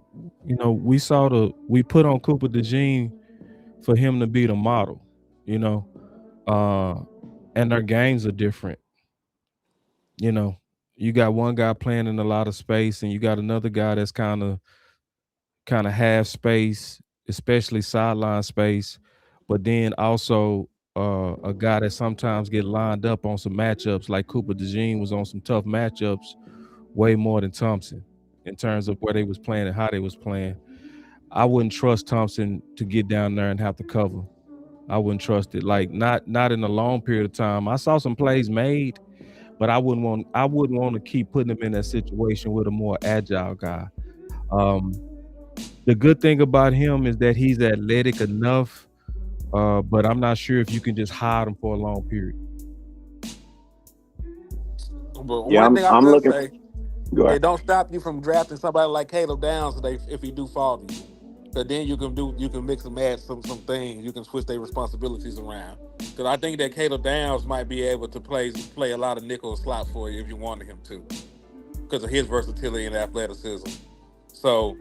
put on Cooper DeJean for him to be the model, and their games are different. You got one guy playing in a lot of space, and you got another guy that's kind of half space, especially sideline space, but then also a guy that sometimes get lined up on some matchups, like Cooper DeJean was on some tough matchups way more than Thompson in terms of where they was playing and how they was playing. I wouldn't trust Thompson to get down there and have to cover. I wouldn't trust it. Like not in a long period of time. I saw some plays made, but I wouldn't want to keep putting him in that situation with a more agile guy. The good thing about him is that he's athletic enough, but I'm not sure if you can just hide him for a long period. But one thing I'm looking. Say, Go ahead. it don't stop you from drafting somebody like Caleb Downs if he do fall to you. But then you can mix and match some things. You can switch their responsibilities around. Because I think that Caleb Downs might be able to play a lot of nickel slot for you if you wanted him to, because of his versatility and athleticism. So,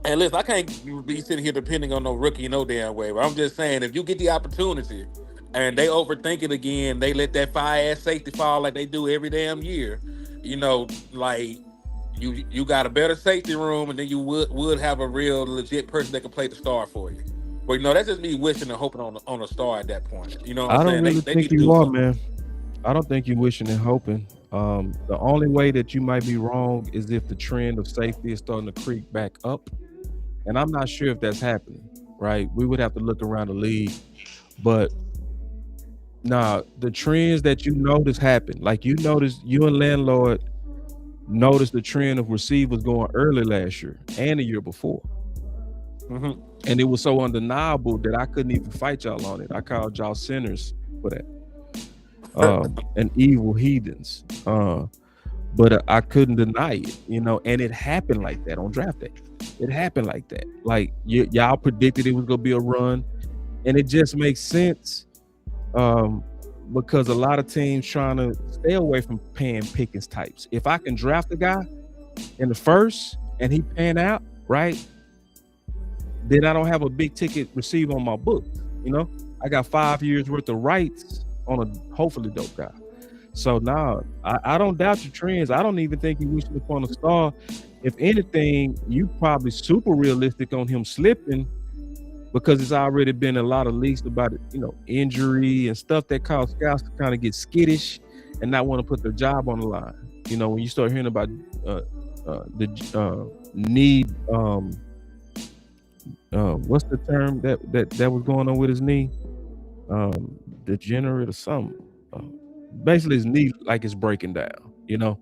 and listen, I can't be sitting here depending on no rookie no damn way. But I'm just saying, if you get the opportunity and they overthink it again, they let that fire ass safety fall like they do every damn year. Like you got a better safety room, and then you would have a real legit person that can play the star for you. But that's just me wishing and hoping on a star at that point. You know what I'm saying? I don't really think you are, man. I don't think you're wishing and hoping. The only way that you might be wrong is if the trend of safety is starting to creep back up. And I'm not sure if that's happening, right? We would have to look around the league. But the trends that you notice happen. Like you and LandLord noticed the trend of receivers going early last year and the year before. Mm-hmm. And it was so undeniable that I couldn't even fight y'all on it. I called y'all sinners for that. And evil heathens. But I couldn't deny it, and it happened like that on draft day. It happened like that. Like y'all predicted it was going to be a run, and it just makes sense because a lot of teams trying to stay away from paying Pickens types. If I can draft a guy in the first and he pan out, right, then I don't have a big ticket receiver on my book. You know, I got 5 years worth of rights on a hopefully dope guy. So now I don't doubt your trends. I don't even think you wishing upon a star. If anything, you probably super realistic on him slipping because it's already been a lot of leaks about it, injury and stuff that cause scouts to kind of get skittish and not want to put their job on the line. When you start hearing about the knee, what's the term that was going on with his knee? Degenerate or something. Basically his knee like it's breaking down,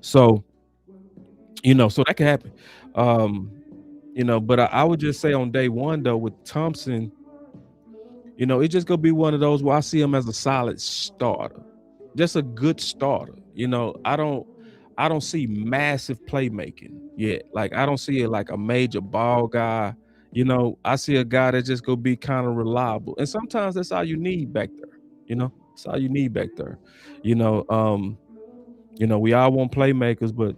so so that can happen. But I would just say on day one though with Thompson, it's just gonna be one of those where I see him as a solid starter, just a good starter. I don't see massive playmaking yet. Like I don't see it like a major ball guy. I see a guy that's just gonna be kind of reliable, and sometimes that's all you need back there. That's all you need back there. We all want playmakers, but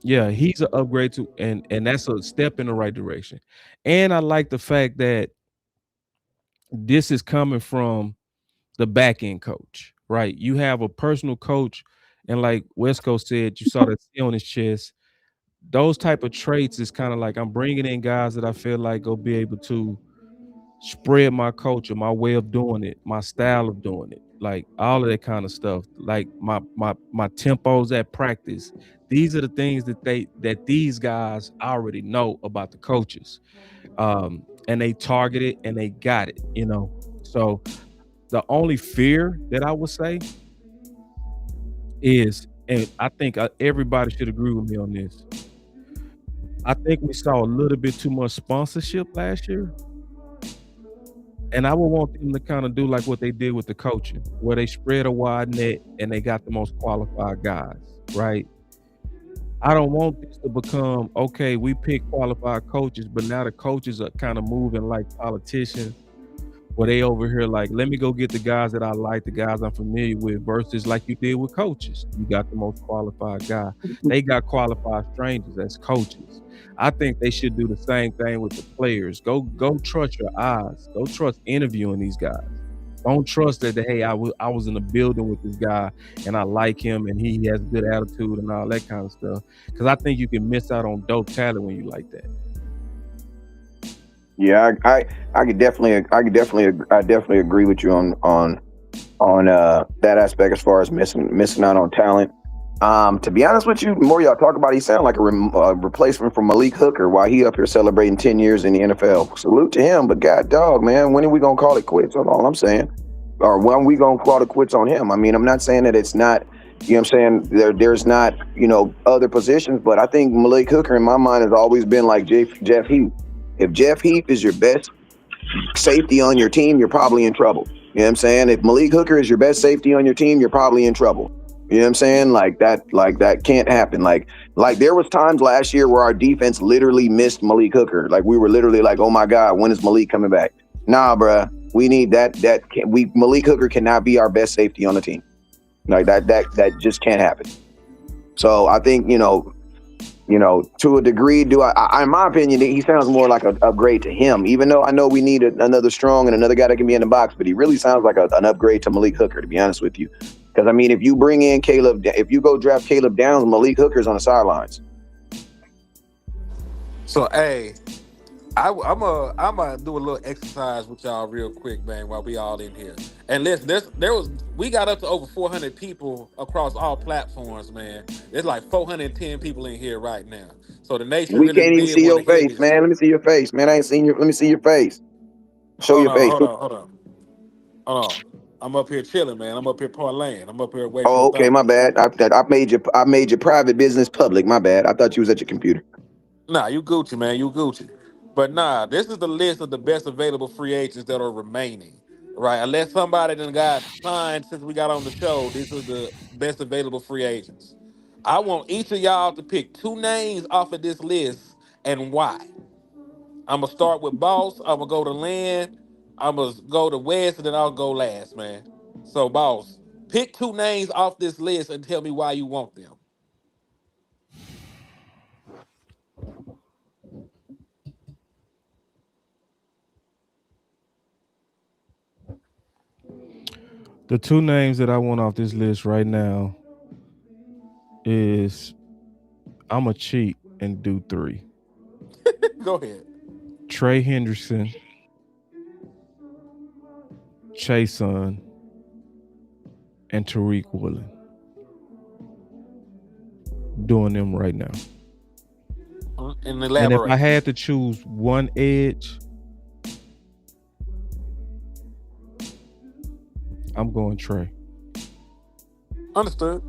yeah, he's an upgrade too, and that's a step in the right direction. And I like the fact that this is coming from the back end coach, right? You have a personal coach, and like Wesco said, you saw that C on his chest. Those type of traits is kind of like I'm bringing in guys that I feel like go be able to spread my culture, my way of doing it, my style of doing it, like all of that kind of stuff, like my tempos at practice. These are the things that these guys already know about the coaches, and they target it and they got it. So the only fear that I would say is, and I think everybody should agree with me on this, I think we saw a little bit too much sponsorship last year. And I would want them to kind of do like what they did with the coaching, where they spread a wide net and they got the most qualified guys, right? I don't want this to become, okay, we pick qualified coaches, but now the coaches are kind of moving like politicians, where they over here like, let me go get the guys that I like, the guys I'm familiar with, versus like you did with coaches. You got the most qualified guy. They got qualified strangers as coaches. I think they should do the same thing with the players. Go trust your eyes. Go trust interviewing these guys. Don't trust that, hey, I was in the building with this guy and I like him and he has a good attitude and all that kind of stuff. Because I think you can miss out on dope talent when you like that. Yeah, I could definitely agree with you on that aspect as far as missing out on talent. To be honest with you, the more y'all talk about it, he sound like a replacement for Malik Hooker while he up here celebrating 10 years in the NFL. Salute to him, but god dog, man, when are we gonna call it quits? That's all I'm saying. Or when are we gonna call it quits on him? I mean, I'm not saying that it's not, I'm saying there's not, other positions, but I think Malik Hooker in my mind has always been like Jeff Heath. If Jeff Heath is your best safety on your team, you're probably in trouble. You know what I'm saying? If Malik Hooker is your best safety on your team, you're probably in trouble. You know what I'm saying? Like that can't happen. Like there was times last year where our defense literally missed Malik Hooker. Like we were literally like, oh my God, when is Malik coming back? Nah, bruh, we need that. Malik Hooker cannot be our best safety on the team. Like that just can't happen. So I think, to a degree, in my opinion, he sounds more like an upgrade to him, even though I know we need another strong and another guy that can be in the box, but he really sounds like an upgrade to Malik Hooker, to be honest with you. Because, I mean, if you bring in if you go draft Caleb Downs, Malik Hooker's on the sidelines. So, hey, I'm gonna do a little exercise with y'all real quick, man, while we all in here. And we got up to over 400 people across all platforms, man. There's like 410 people in here right now. So the nation We really can't even see your face, man. Let me see your face, man. I ain't seen you. Let me see your face. Show your face. Hold on. I'm up here chilling, man. I'm up here parlaying. I'm up here waiting. Oh, okay, my bad. I made your private business public. My bad. I thought you was at your computer. Nah, you Gucci, man. You Gucci. But nah, this is the list of the best available free agents that are remaining. Right? Unless somebody done got signed since we got on the show, these are the best available free agents. I want each of y'all to pick 2 names off of this list and why. I'm gonna start with Boss. I'm gonna go to Land. I'm gonna go to West, and then I'll go last, man. So, Boss, pick 2 names off this list and tell me why you want them. The two names that I want off this list right now is I'm a cheat and do three. Go ahead. Trey Hendrickson, Chason, and Tariq Woolen. Doing them right now. And And elaborate. if I had to choose one edge, I'm going Trey. Understood.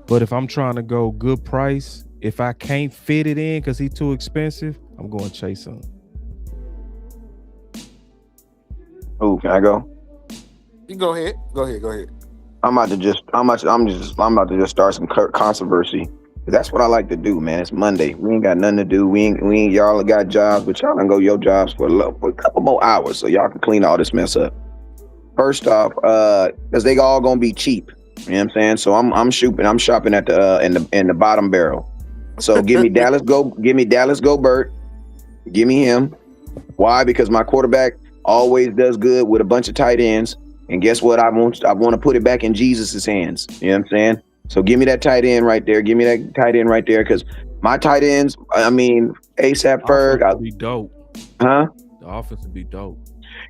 But if I'm trying to go good price, if I can't fit it in because he's too expensive, I'm going Chason. Oh, can I go? You go ahead. Go ahead. I'm about to just start some controversy. That's what I like to do, man. It's Monday. We ain't got nothing to do. We ain't y'all got jobs, but y'all can go your jobs for a couple more hours so y'all can clean all this mess up. First off, because they all gonna be cheap. You know what I'm saying? So I'm shopping at the in the bottom barrel. So give me Dallas Gobert. Give me him. Why? Because my quarterback always does good with a bunch of tight ends. And guess what? I want to put it back in Jesus's hands. You know what I'm saying? So give me that tight end right there. Give me that tight end right there. Because my tight ends, I mean, ASAP Ferg. Would be dope. Huh? The offense would be dope.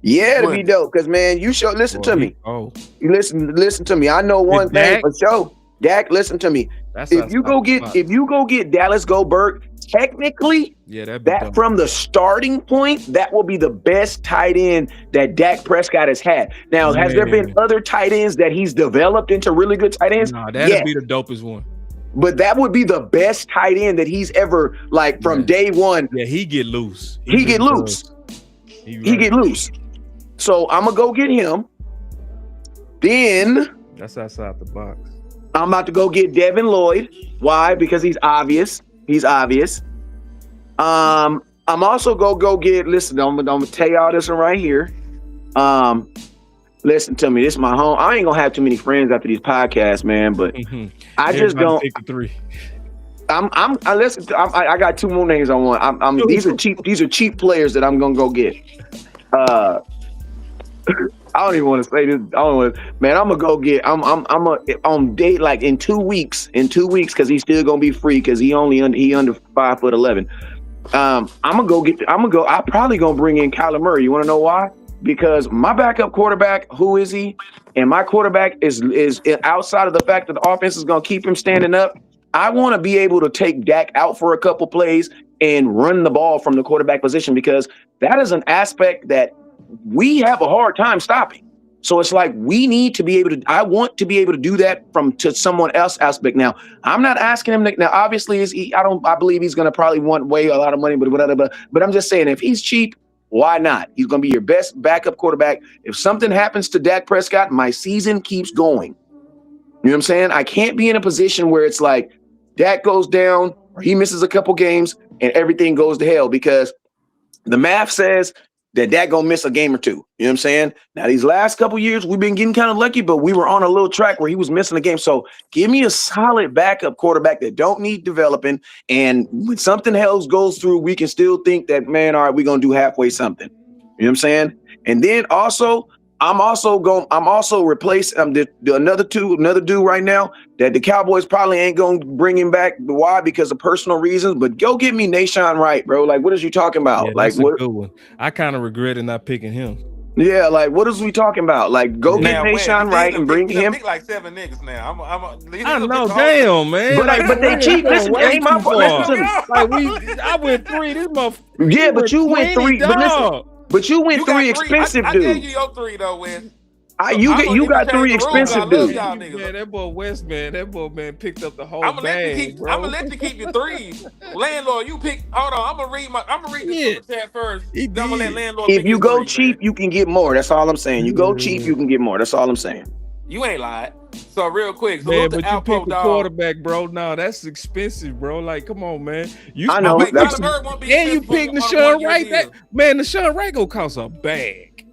Yeah, it'd be dope. Because, man, listen to me. Oh. You listen to me. I know one thing for sure. Dak, listen to me. If you go get Dallas Gobert, technically, that from the starting point, that will be the best tight end that Dak Prescott has had. Now, has there been other tight ends that he's developed into really good tight ends? Nah, that'd be the dopest one. But that would be the best tight end that he's ever, like, from day one. Yeah, he get loose. He get loose. So I'm gonna go get him. Then that's outside the box. I'm about to go get Devin Lloyd. Why? Because he's obvious. I'm also go get. Listen, I'm gonna tell y'all this one right here. Listen to me. This is my home. I ain't gonna have too many friends after these podcasts, man. But I just don't. 53. I got two more names I want. These are cheap players that I'm gonna go get. I don't even want to say this. Man, I'm gonna go get. I'm on date like in 2 weeks. Because he's still gonna be free because he under 5'11". I'm probably gonna bring in Kyler Murray. You want to know why? Because my backup quarterback, who is he? And my quarterback is outside of the fact that the offense is gonna keep him standing up. I want to be able to take Dak out for a couple plays and run the ball from the quarterback position because that is an aspect that we have a hard time stopping. So it's like we need to be able to. I want to be able to do that to someone else aspect. Now I'm not asking him. Now obviously I believe he's going to probably want way a lot of money, but whatever. But I'm just saying if he's cheap, why not? He's going to be your best backup quarterback. If something happens to Dak Prescott, my season keeps going. You know what I'm saying? I can't be in a position where it's like Dak goes down or he misses a couple games and everything goes to hell because the math says that Dak gonna miss a game or two. You know what I'm saying? Now, these last couple years, we've been getting kind of lucky, but we were on a little track where he was missing a game. So give me a solid backup quarterback that don't need developing. And when something else goes through, we can still think that, man, all right, we're gonna do halfway something. You know what I'm saying? And then also, I'm also replacing another dude right now that the Cowboys probably ain't gonna bring him back. Why? Because of personal reasons. But go get me Nahshon Wright, bro. Like, what is you talking about? Yeah, like, that's a good one. I kind of regretted not picking him. Yeah, like, what is we talking about? Like, go get Nahshon Wright and bring him. Pick like 7 niggas now. I know, damn, man. But they cheap. Listen, ain't my fault. Listen to me. Like I went 3. This motherfucker. Yeah, but you went 3. But listen. But you went 3 expensive dudes. I gave you your 3 though, Wes. You got 3 expensive dudes. Man, that boy West, man. That boy, man, picked up the whole bag, bro. I'm gonna let you keep your 3s. LandLord, you pick. Hold on, I'm gonna read this chat first. I'm gonna let LandLord. If you go cheap, you can get more. That's all I'm saying. You go cheap, you can get more. That's all I'm saying. You ain't lied. So real quick, man, but you pick the quarterback, bro. No, that's expensive, bro. Like, come on, man. I know. And you pick Nahshon Wright. Man, Nahshon Wright gonna cost a bag.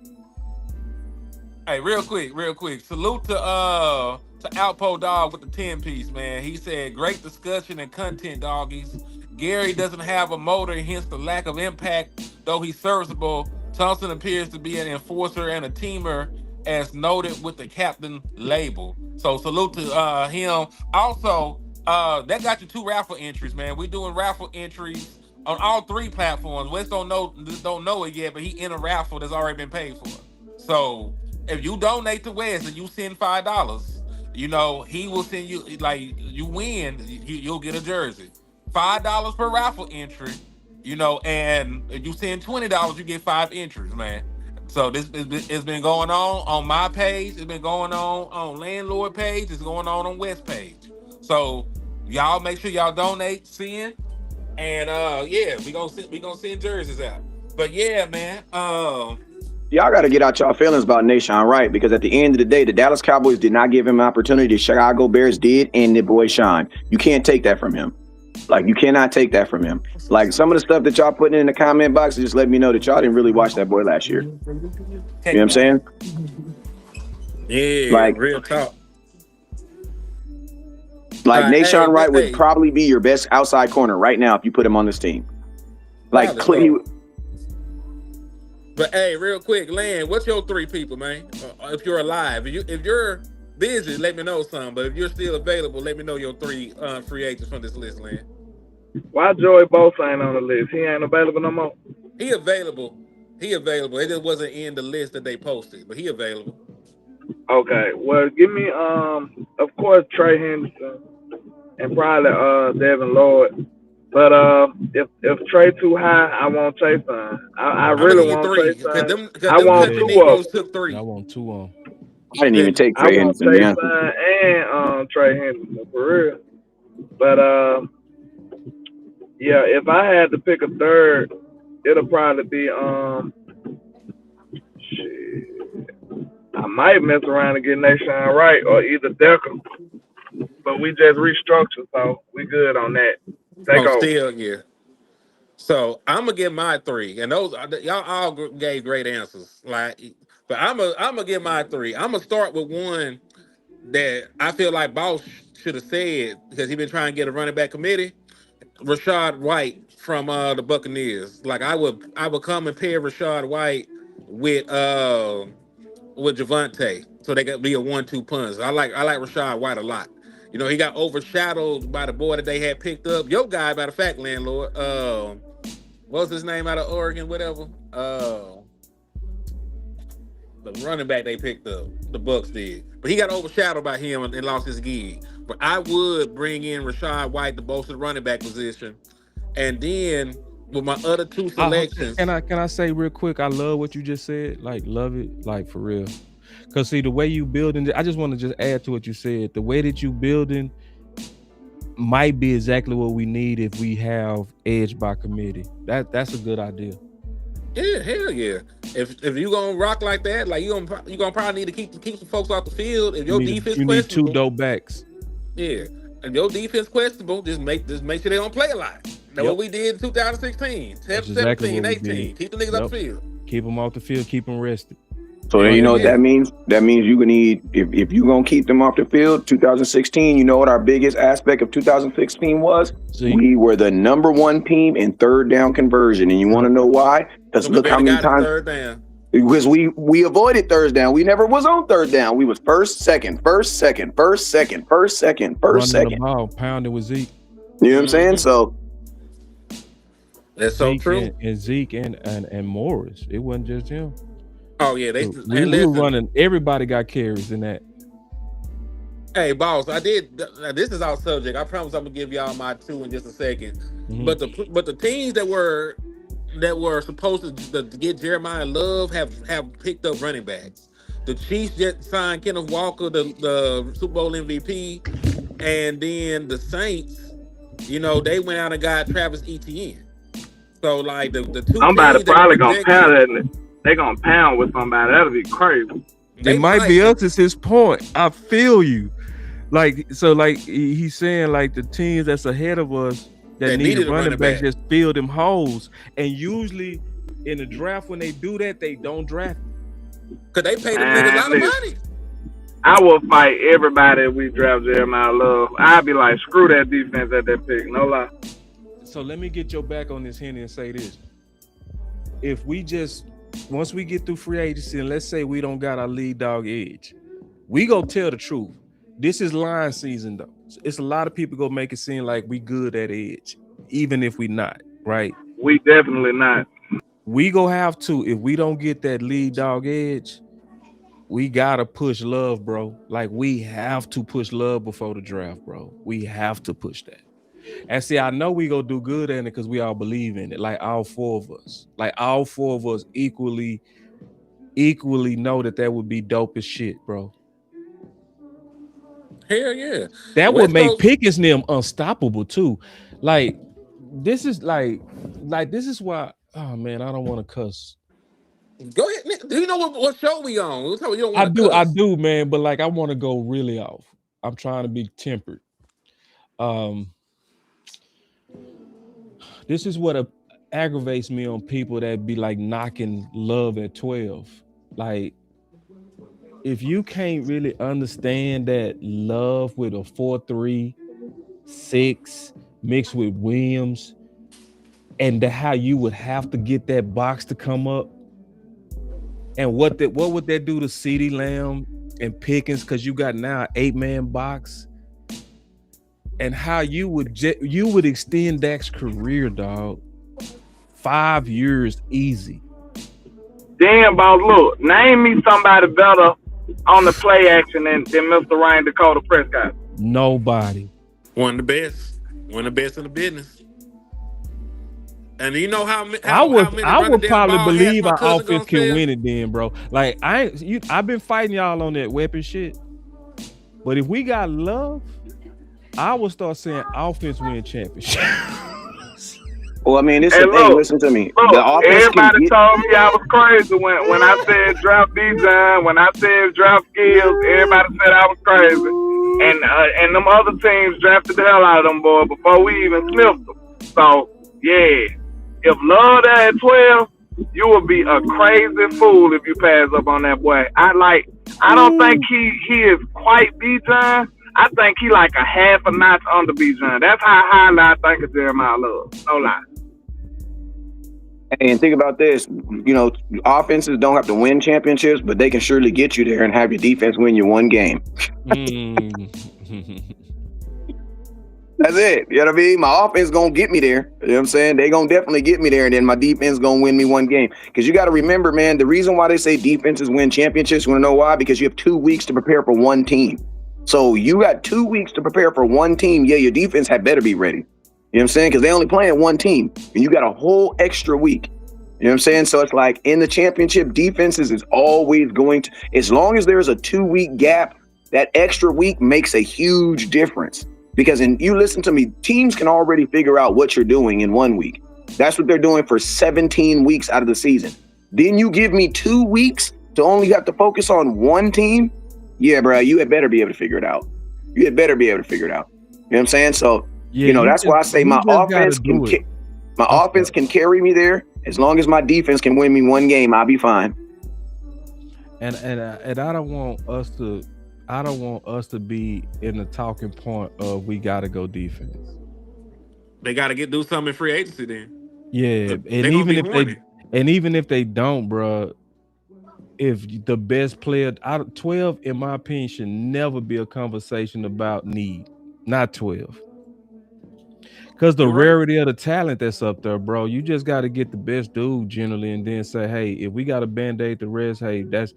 Hey, real quick. Salute to Alpo Dog with the 10-piece, man. He said, great discussion and content, doggies. Gary doesn't have a motor, hence the lack of impact. Though he's serviceable, Thompson appears to be an enforcer and a teamer. as noted with the captain label. So salute to him. Also, that got you 2 raffle entries, man. We doing raffle entries on all 3 platforms. Wes don't know it yet, but he in a raffle that's already been paid for. So if you donate to Wes and you send $5, you know he will send you, like, you win, you'll get a jersey. $5 per raffle entry, you know, and if you send $20, you get 5 entries, man. So this it's been going on my page. It's been going on LandLord page. It's going on West page. So y'all make sure y'all donate, send, and yeah, we gonna send jerseys out. But yeah, man, Y'all got to get out y'all feelings about Nashawn Wright, because at the end of the day, the Dallas Cowboys did not give him an opportunity. The Chicago Bears did, and the boy Sean. You can't take that from him. Like, you cannot take that from him. Like, some of the stuff that y'all putting in the comment box just let me know that y'all didn't really watch that boy last year. You know what I'm saying? Yeah, like real talk. Like, Nashawn Wright would probably be your best outside corner right now if you put him on this team. Like, but hey, real quick, Land, what's your 3 people, man? If you're alive, if you're busy, let me know something. But if you're still available, let me know your 3 free agents from this list, Land. Why Joey Bosa ain't on the list? He ain't available no more. He available. It just wasn't in the list that they posted, but he available. Okay, well, give me of course Trey Henderson and probably Devin Lloyd. But if Trey too high, I want Chayson. I really want 3. Chayson. I want 2 of them. Took 3. I want 2 of them. I didn't even take Trey Henderson. I want Chayson and Trey Henderson for real. But yeah, if I had to pick a third, it'll probably be shit. I might mess around and get Nashawn Wright or either Decker. But we just restructured, so we good on that. Take over. Still, yeah. So I'm gonna get my 3, and those y'all all gave great answers. Like, but I'm gonna get my 3. I'm gonna start with one that I feel like Boss should have said, because he been trying to get a running back committee. Rashad White from the Buccaneers. Like, I would come and pair Rashad White with Javonte, so they could be a 1-2 punch. I like Rashad White a lot. You know, he got overshadowed by the boy that they had picked up. Your guy, matter of fact, LandLord. What was his name out of Oregon? Whatever. The running back they picked up, the Bucks did. But he got overshadowed by him and lost his gig. But I would bring in Rashad White to bolster the running back position, and then with my other 2 selections. Can I say real quick? I love what you just said. Like, love it, like, for real. Because see, the way you building, I just want to just add to what you said. The way that you building might be exactly what we need if we have edge by committee. That's a good idea. Yeah, hell yeah. If you gonna rock like that, like you gonna probably need to keep some folks off the field. If your defense you questionable, need 2 dope backs. Yeah, if your defense questionable, just make sure they don't play a lot. That's what we did in 2016, 17, 18. Keep the niggas off the field. Keep them off the field. Keep them rested. So you know what that means? That means you need, if you're going to keep them off the field, 2016, you know what our biggest aspect of 2016 was? We were the number 1 team in third down conversion. And you want to know why? Because look how many times. Third down. Because we avoided third down. We never was on third down. We was first, second. Running the ball, pounding with Zeke. You know what I'm saying? So that's so true. And Zeke and Morris. It wasn't just him. Oh yeah, we were running. Everybody got carries in that. Hey, boss, I did. This is our subject. I promise I'm gonna give y'all my 2 in just a second. Mm-hmm. But the teams that were supposed to get Jeremiah Love have picked up running backs. The Chiefs just signed Kenneth Walker, the Super Bowl MVP, and then the Saints, you know, they went out and got Travis Etienne. So like the 2 somebody probably gonna pound it. They gonna pound with somebody. That'll be crazy. It might be us. It's his point. I feel you. Like, so like he's saying, like, the teams that's ahead of us that need running backs just fill them holes. And usually in the draft, when they do that, they don't draft. Cause they pay them niggas a lot of money. I will fight everybody if we draft Jeremiah Love. I'd be like, screw that defense at that pick. No lie. So let me get your back on this, Henny, and say this. If we just once we get through free agency, and let's say we don't got our lead dog edge, we go tell the truth. This is line season though. It's a lot of people go make it seem like we good at edge, even if we not, right? We definitely not. We go have to, if we don't get that lead dog edge, we gotta push Love, bro. Like we have to push Love before the draft, bro. We have to push that. And see, I know we gonna do good in it because we all believe in it. Like all four of us. Like all four of us equally know that would be dope as shit, bro. Hell yeah. That West would make Coast- Pickens them unstoppable too. Like this is like this is why. Oh man, I don't want to cuss. Go ahead. Do you know what show we on? You don't I cuss. do, man. But like, I want to go really off. I'm trying to be tempered. This is what aggravates me on people that be like knocking Love at 12. Like, if you can't really understand that Love with a 4.3, 6 mixed with Williams, and how you would have to get that box to come up, and what would that do to CeeDee Lamb and Pickens? Because you got now an 8-man box. And how you would extend Dak's career, dog. 5 years easy. Damn, boss, look, name me somebody better on the play action than Mr. Ryan Dakota Prescott. Nobody. One of the best in the business. And you know how I would probably believe our cousin offense gonna can fail? win it then, bro. Like I've been fighting y'all on that weapon shit. But if we got Love, I will start saying offense win championship. Well, I mean, it's Hey, the thing. look, Listen to me. Look, The offense everybody told me I was crazy when I said draft design, when I said draft skills. Everybody said I was crazy, and them other teams drafted the hell out of them boys before we even sniffed them. So yeah, if Love there at 12, you would be a crazy fool if you pass up on that boy. I don't think he is quite Bijan. I think he like a half a notch under Bijan. That's how highly I think of Jeremiah Love. No lie. And think about this, offenses don't have to win championships, but they can surely get you there and have your defense win you one game. That's it. You know what I mean? My offense gonna get me there. You know what I'm saying? They gonna definitely get me there, and then my defense gonna win me one game. Because you got to remember, man, the reason why they say defenses win championships, you want to know why? Because you have 2 weeks to prepare for one team. So you got 2 weeks to prepare for one team. Yeah, your defense had better be ready. You know what I'm saying? Because they only playing one team, and you got a whole extra week. You know what I'm saying? So it's like in the championship, defenses is always going to, as long as there's a 2-week gap, that extra week makes a huge difference. Because you listen to me, teams can already figure out what you're doing in 1 week. That's what they're doing for 17 weeks out of the season. Then you give me 2 weeks to only have to focus on one team. Yeah, bro, you had better be able to figure it out. You had better be able to figure it out. You know what I'm saying? So, that's why I say my offense can carry me there. As long as my defense can win me one game, I'll be fine. And I don't want us to be in the talking point of we gotta go defense. They gotta do something in free agency then. Yeah, and even if they don't, bro, if the best player out of 12, in my opinion, should never be a conversation about need. Not 12. Because the rarity of the talent that's up there, bro, you just got to get the best dude generally, and then say, hey, if we got to band-aid the rest, hey, that's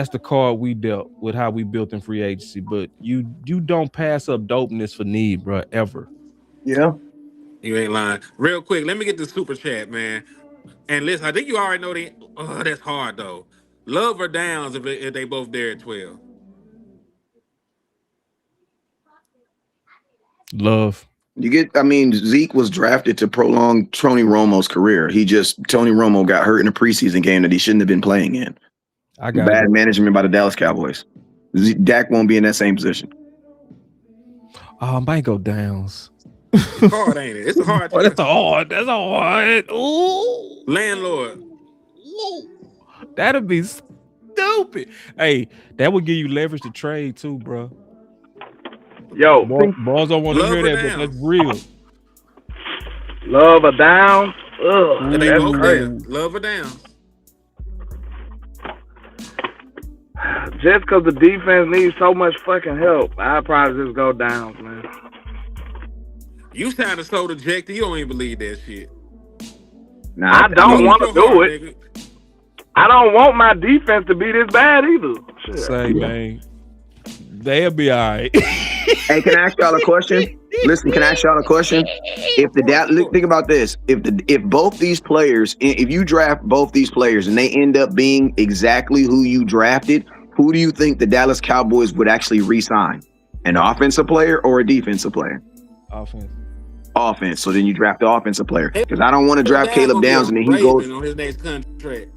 the card we dealt with, how we built in free agency. But you don't pass up dopeness for need, bro, ever. Yeah. You ain't lying. Real quick, let me get the super chat, man. And listen, I think you already know that's hard though. Love or Downs if they both there at 12? Love. Zeke was drafted to prolong Tony Romo's career. Tony Romo got hurt in a preseason game that he shouldn't have been playing in. Bad management by the Dallas Cowboys. Dak won't be in that same position. I might go Downs. It's hard, ain't it? It's a hard. That's a hard. Ooh. LandLord. Ooh. That'd be stupid. Hey, that would give you leverage to trade too, bro. Yo, boys don't want to hear that, but that's real. Love or Downs? Ugh, And they that's both crazy. there. Love or Downs? just because the defense needs so much fucking help, I'd probably just go Downs, man. You sounded so dejected. You don't even believe that shit. Nah, I don't want to do it. Nigga. I don't want my defense to be this bad either. Shit. Say, man, they'll be all right. Hey, can I ask y'all a question? Listen, can I ask y'all a question? If think about this, if both these players, if you draft both these players and they end up being exactly who you drafted, who do you think the Dallas Cowboys would actually re-sign? An offensive player or a defensive player? Offense. So then you draft the offensive player, because I don't want to draft Caleb Downs and then he goes on his next contract.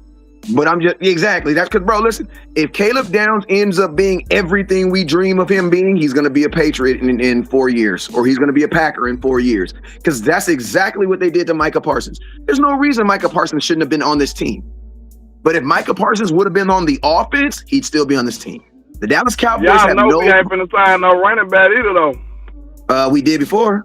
But I'm just exactly that's because, bro, listen, if Caleb Downs ends up being everything we dream of him being, he's going to be a Patriot in 4 years, or he's going to be a Packer in 4 years, because that's exactly what they did to Micah Parsons. There's no reason Micah Parsons shouldn't have been on this team. But if Micah Parsons would have been on the offense, he'd still be on this team. The Dallas Cowboys have no. We ain't finna sign no running back either, though. We did before.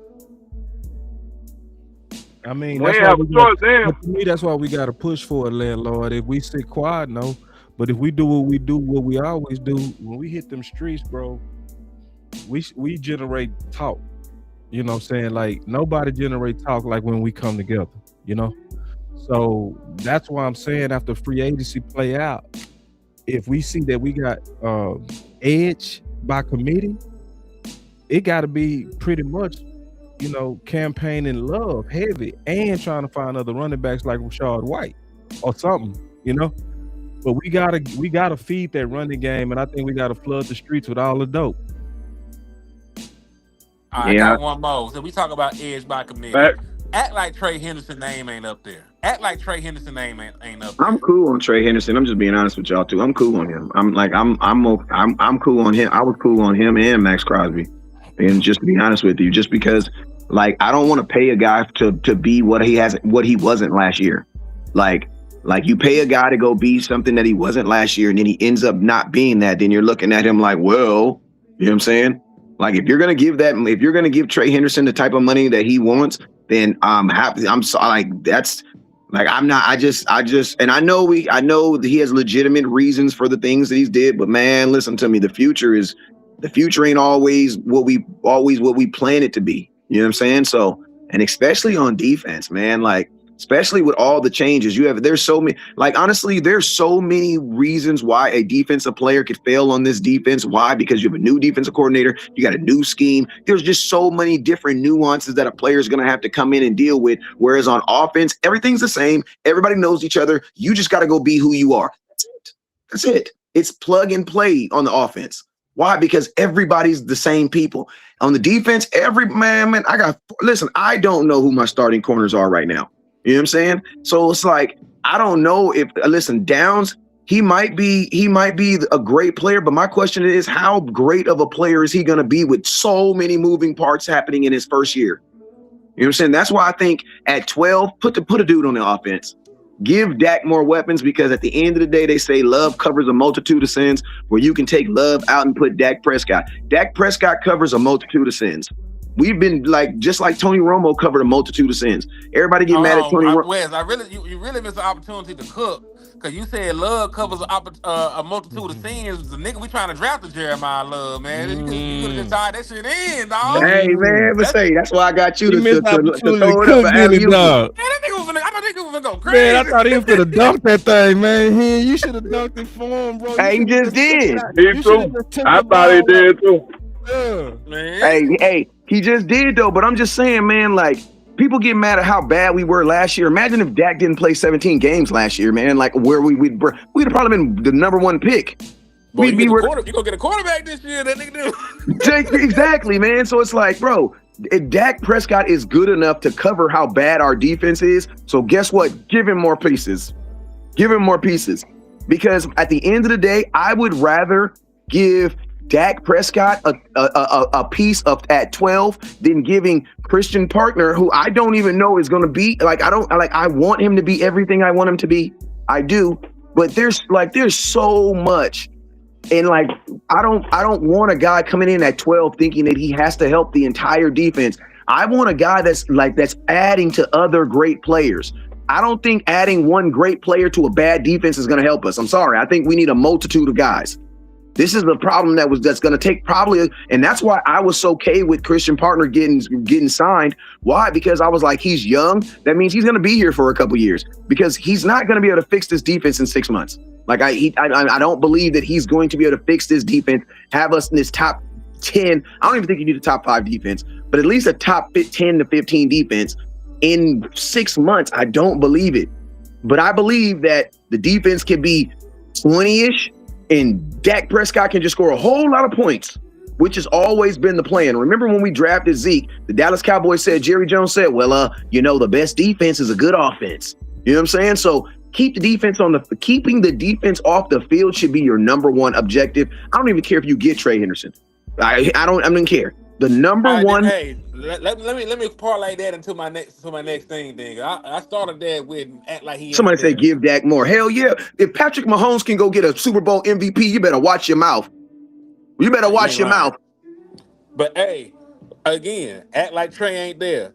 I mean, to me, that's why we got to push for a landlord. If we sit quiet, no. But if we do what we always do, when we hit them streets, bro, we generate talk. You know what I'm saying? Like, nobody generates talk like when we come together, you know? So that's why I'm saying after free agency play out, if we see that we got edge by committee, it got to be pretty much, you know, campaigning love heavy and trying to find other running backs like Rashad White or something, you know. But we gotta feed that running game, and I think we gotta flood the streets with all the dope. All right, I got one more. So we talk about edge by committee. Act like Trey Henderson's name ain't up there. Act like Trey Henderson's name ain't up there. I'm cool on Trey Henderson. I'm just being honest with y'all too. I'm cool on him. I'm cool on him. I was cool on him and Max Crosby. And just to be honest with you, just because, like, I don't want to pay a guy to be what he wasn't last year. Like you pay a guy to go be something that he wasn't last year, and then he ends up not being that. Then you're looking at him like, well, you know what I'm saying? Like, if you're gonna give Trey Henderson the type of money that he wants, then I'm happy. I'm sorry. Like, that's like, I'm not. I just, and I know that he has legitimate reasons for the things that he's did. But man, listen to me. The future ain't always what we plan it to be. You know what I'm saying? So, and especially on defense, man, like, especially with all the changes there's so many, like, honestly, there's so many reasons why a defensive player could fail on this defense. Why? Because you have a new defensive coordinator, you got a new scheme. There's just so many different nuances that a player is going to have to come in and deal with. Whereas on offense, everything's the same. Everybody knows each other. You just got to go be who you are. That's it. It's plug and play on the offense. Why? Because everybody's the same people. On the defense, I don't know who my starting corners are right now. You know what I'm saying? So it's like, I don't know if, Downs, he might be a great player, but my question is, how great of a player is he going to be with so many moving parts happening in his first year? You know what I'm saying? That's why I think at 12, put a dude on the offense. Give Dak more weapons, because at the end of the day, they say love covers a multitude of sins, where you can take love out and put Dak Prescott. Dak Prescott covers a multitude of sins. We've been just like Tony Romo covered a multitude of sins. Everybody get mad at Tony Romo. Wes, you really missed the opportunity to cook, because you said love covers a multitude of sins. The nigga we trying to draft the Jeremiah Love, man. You could have just tied that shit in, dog. Hey, man, that's why I got you to throw it up. That nigga was gonna go crazy. Man, I thought he was gonna dunk that thing, man. You should have dunked it for him, bro. Hey, he just did. Me too. I thought he did too. Yeah. Man. Hey, he just did though. But I'm just saying, man, like, people get mad at how bad we were last year. Imagine if Dak didn't play 17 games last year, man. Like, where we'd have probably been the number one pick. Boy, you gonna get a quarterback this year, that nigga do. Exactly, man. So it's like, bro, Dak Prescott is good enough to cover how bad our defense is. So guess what? Give him more pieces. Because at the end of the day, I would rather give Dak Prescott a piece at 12 than giving Christian Partner, who I don't even know is going to be, I want him to be everything I want him to be. I do. But there's so much. And I don't want a guy coming in at 12 thinking that he has to help the entire defense. I want a guy that's adding to other great players. I don't think adding one great player to a bad defense is going to help us. I'm sorry. I think we need a multitude of guys. This is the problem that's going to take probably, and that's why I was so okay with Christian Partner getting signed. Why? Because I was like, he's young. That means he's going to be here for a couple years because he's not going to be able to fix this defense in 6 months. Like I don't believe that he's going to be able to fix this defense, have us in this top 10. I don't even think you need a top 5 defense, but at least a top 10 to 15 defense in 6 months. I don't believe it, but I believe that the defense can be 20-ish. And Dak Prescott can just score a whole lot of points, which has always been the plan. Remember when we drafted Zeke, the Dallas Cowboys said, Jerry Jones said, well, the best defense is a good offense. You know what I'm saying? So keeping the defense off the field should be your number one objective. I don't even care if you get Trey Henderson. I don't care. The number one. Hey, let me parlay that into my next thing. I started that with act like he. Somebody say give Dak more. Hell yeah! If Patrick Mahomes can go get a Super Bowl MVP, you better watch your mouth. You better watch your mouth. But hey, again, act like Trey ain't there.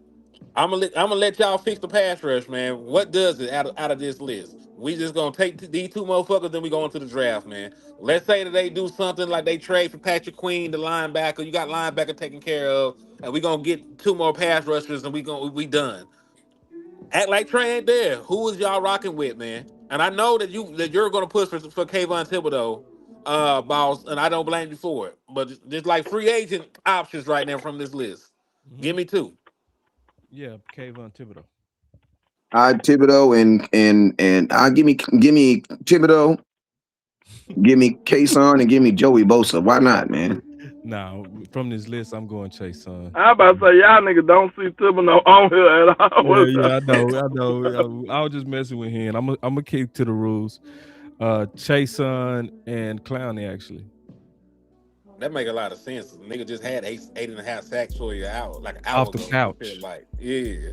I'm gonna let y'all fix the pass rush, man. What does it out of this list? We just gonna take these two motherfuckers, then we go into the draft, man. Let's say that they do something like they trade for Patrick Queen, the linebacker. You got linebacker taken care of, and we gonna get 2 more pass rushers, and we done. Act like Trey ain't there. Who is y'all rocking with, man? And I know that you're gonna push for Kayvon Thibodeau, boss, and I don't blame you for it. But just like free agent options right now from this list, give me 2. Yeah, Kayvon Thibodeau. Thibodeau and I give me Thibodeau, give me Kason, and give me Joey Bosa. Why not, man? Now, from this list, I'm going Chase Son. I about to say y'all niggas don't see Thibodeau on here at all. Yeah, I know. I was just messing with him. I'm gonna keep to the rules. Chase Son and Clowney actually. That make a lot of sense. The nigga just had 8.5 sacks for you out like an hour off the couch. Yeah.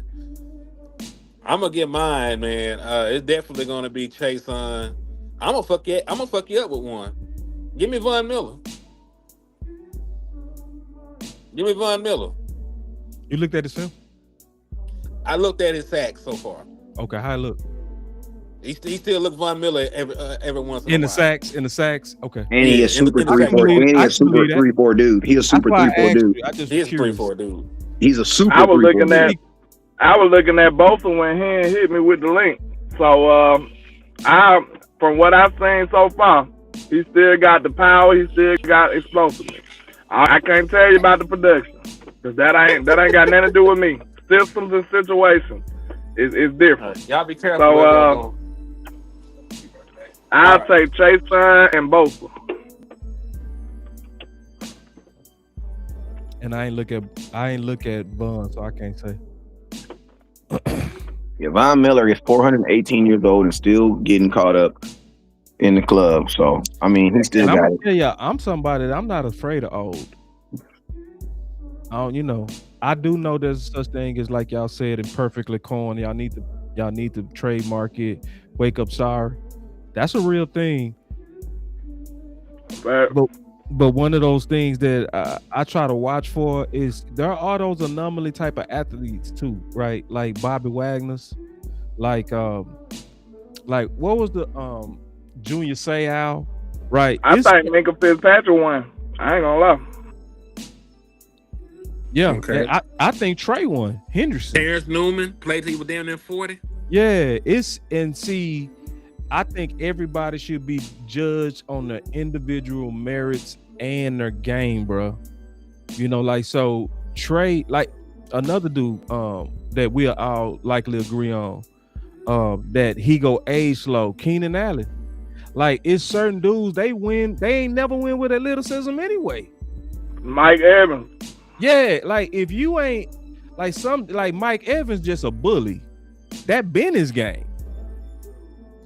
I'm gonna get mine, man. It's definitely gonna be Chase Son. I'm gonna fuck you up with one. Give me Von Miller. Give me Von Miller. You looked at his film? I looked at his sacks so far. Okay, how it look? He still look Von Miller every once in a while. In the sacks. Okay. And he is super 3-4. And he is super 3-4 dude. He is super 3-4 dude. He is 3-4 dude. He's a super. I was looking at both of when he hit me with the link. So from what I've seen so far, he still got the power. He still got explosiveness. I can't tell you about the production because that ain't got nothing to do with me. Systems and situations is different. Y'all be careful. So I'll take Chase Son and Bosa. And I ain't look at Von, so I can't say. Yeah, Von Miller is 418 years old and still getting caught up in the club. So I mean, he still got it. Yeah, I'm somebody that I'm not afraid of old. I do know there's such thing as, like y'all said, imperfectly corn. Y'all need to trademark it. Wake up, sorry. That's a real thing. But one of those things that I try to watch for is there are those anomaly type of athletes too, right? Like Bobby Wagner's, like what was the Junior Seau, right? I think Minka Fitzpatrick won. I ain't gonna lie. Yeah, okay. I think Trey won. Henderson. Terrence Newman played till he was down there 40. Yeah, I think everybody should be judged on their individual merits and their game, bro. So Trey, like another dude that we'll all likely agree on, that he go age slow, Keenan Allen. Like, it's certain dudes, they ain't never win with athleticism anyway. Mike Evans. Yeah, like if you ain't like Mike Evans just a bully. That been his game.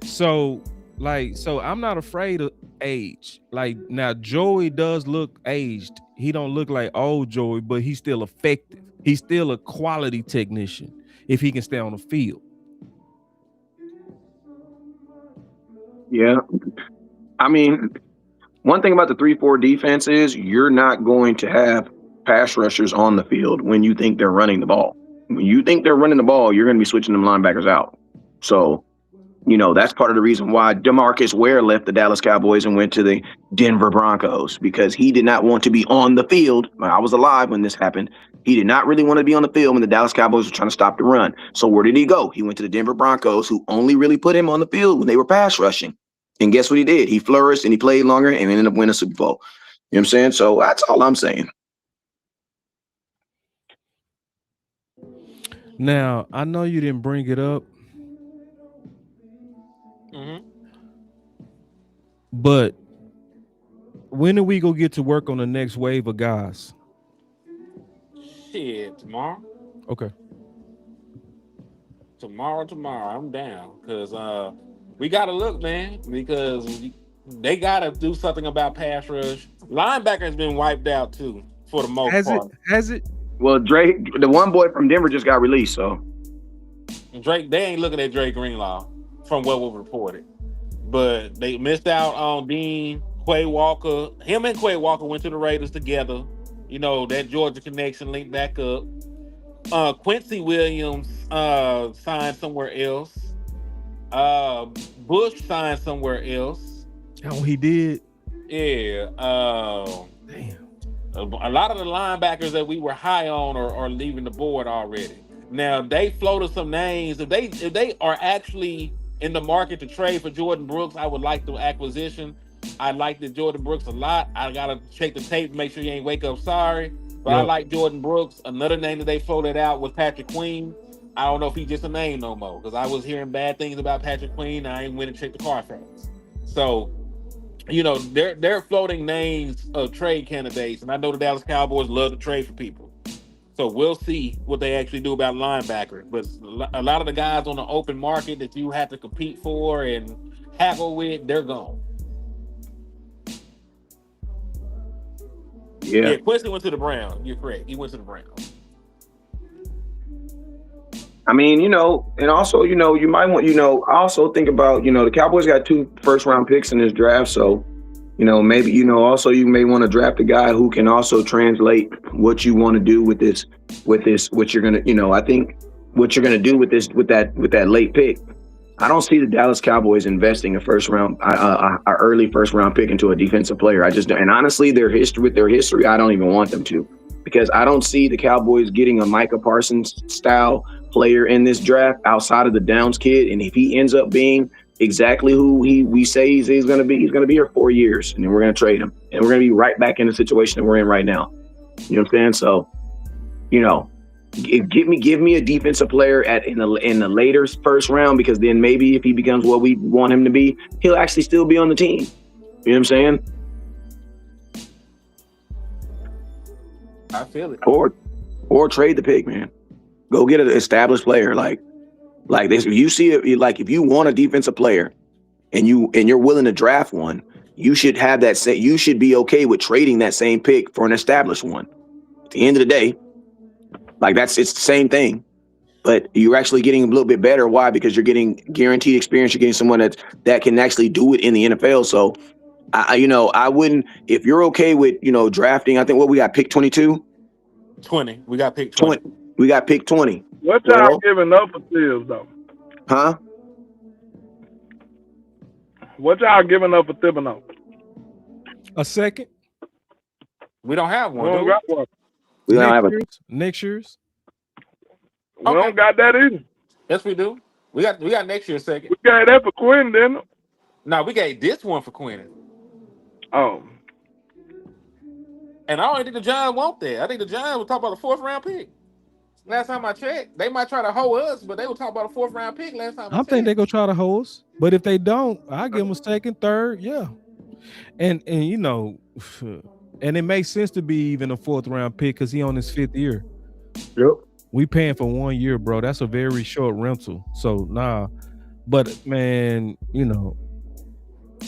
So I'm not afraid of age. Like now Joey does look aged. He don't look like old Joey, but he's still effective. He's still a quality technician if he can stay on the field. Yeah. I mean, one thing about the 3-4 defense is you're not going to have pass rushers on the field when you think they're running the ball. When you think they're running the ball, you're going to be switching them linebackers out. So That's part of the reason why DeMarcus Ware left the Dallas Cowboys and went to the Denver Broncos, because he did not want to be on the field. I was alive when this happened. He did not really want to be on the field when the Dallas Cowboys were trying to stop the run. So where did he go? He went to the Denver Broncos, who only really put him on the field when they were pass rushing. And guess what he did? He flourished and he played longer and ended up winning a Super Bowl. You know what I'm saying? So that's all I'm saying. Now, I know you didn't bring it up, but when are we gonna get to work on the next wave of guys? Shit, tomorrow. Okay. Tomorrow, I'm down because we gotta look, man, because they gotta do something about pass rush. Linebacker's been wiped out too for the most part. Has it? Well, Drake, the one boy from Denver just got released, so Drake, they ain't looking at Drake Greenlaw from what was reported, but they missed out on Dean, Quay Walker. Him and Quay Walker went to the Raiders together. That Georgia connection linked back up. Quincy Williams signed somewhere else. Bush signed somewhere else. Oh, he did? Yeah. Damn. A lot of the linebackers that we were high on are leaving the board already. Now they floated some names. If they are actually in the market to trade for Jordan Brooks, I would like the acquisition. I like the Jordan Brooks a lot. I gotta check the tape to make sure you ain't wake up sorry. But I like Jordan Brooks. Another name that they floated out was Patrick Queen. I don't know if he's just a name no more, because I was hearing bad things about Patrick Queen. I ain't went and checked the Carfax. So, they're floating names of trade candidates, and I know the Dallas Cowboys love to trade for people. So we'll see what they actually do about linebacker. But a lot of the guys on the open market that you have to compete for and haggle with, they're gone. Yeah, Quincy went to the Browns. You're correct. He went to the Browns. I mean, and also, you might want, also think about, the Cowboys got 2 first-round picks in this draft, so, maybe, also you may want to draft a guy who can also translate what you want to do with this, what you're gonna, I think what you're gonna do with that late pick. I don't see the Dallas Cowboys investing a early first-round pick into a defensive player. I just don't. And honestly, with their history, I don't even want them to, because I don't see the Cowboys getting a Micah Parsons style player in this draft outside of the Downs kid. And if he ends up being exactly who we say he's going to be, he's going to be here 4 years, and then we're going to trade him, and we're going to be right back in the situation that we're in right now. You know what I'm saying? So, give me a defensive player in the later first round, because then maybe if he becomes what we want him to be, he'll actually still be on the team. You know what I'm saying? I feel it. Or trade the pick, man. Go get an established player like this. If you see it, like if you want a defensive player and you're willing to draft one, you should have that. You should be okay with trading that same pick for an established one. At the end of the day, it's the same thing, but you're actually getting a little bit better. Why? Because you're getting guaranteed experience. You're getting someone that can actually do it in the NFL. So, I wouldn't, if you're okay with, drafting. I think what we got pick 22. 20. We got pick 20. We got pick 20. What y'all giving up for Tibbs though? Huh? What y'all giving up for Thibodeau? A second? We don't have one. We don't got one. We don't have next year's. We don't got that either. Yes, we do. We got next year's second. We got that for Quinn, didn't we? No, we got this one for Quinn. Oh. And I don't think the Giants want that. I think the Giants will talk about a 4th round pick. Last time I checked, they might try to hold us, but they will talk about a 4th round pick last time. I think they go try to hold us, but if they don't, I give them a second, third, yeah. And and it makes sense to be even a 4th round pick because he on his 5th year. Yep. We paying for 1 year, bro. That's a very short rental. So nah, but man,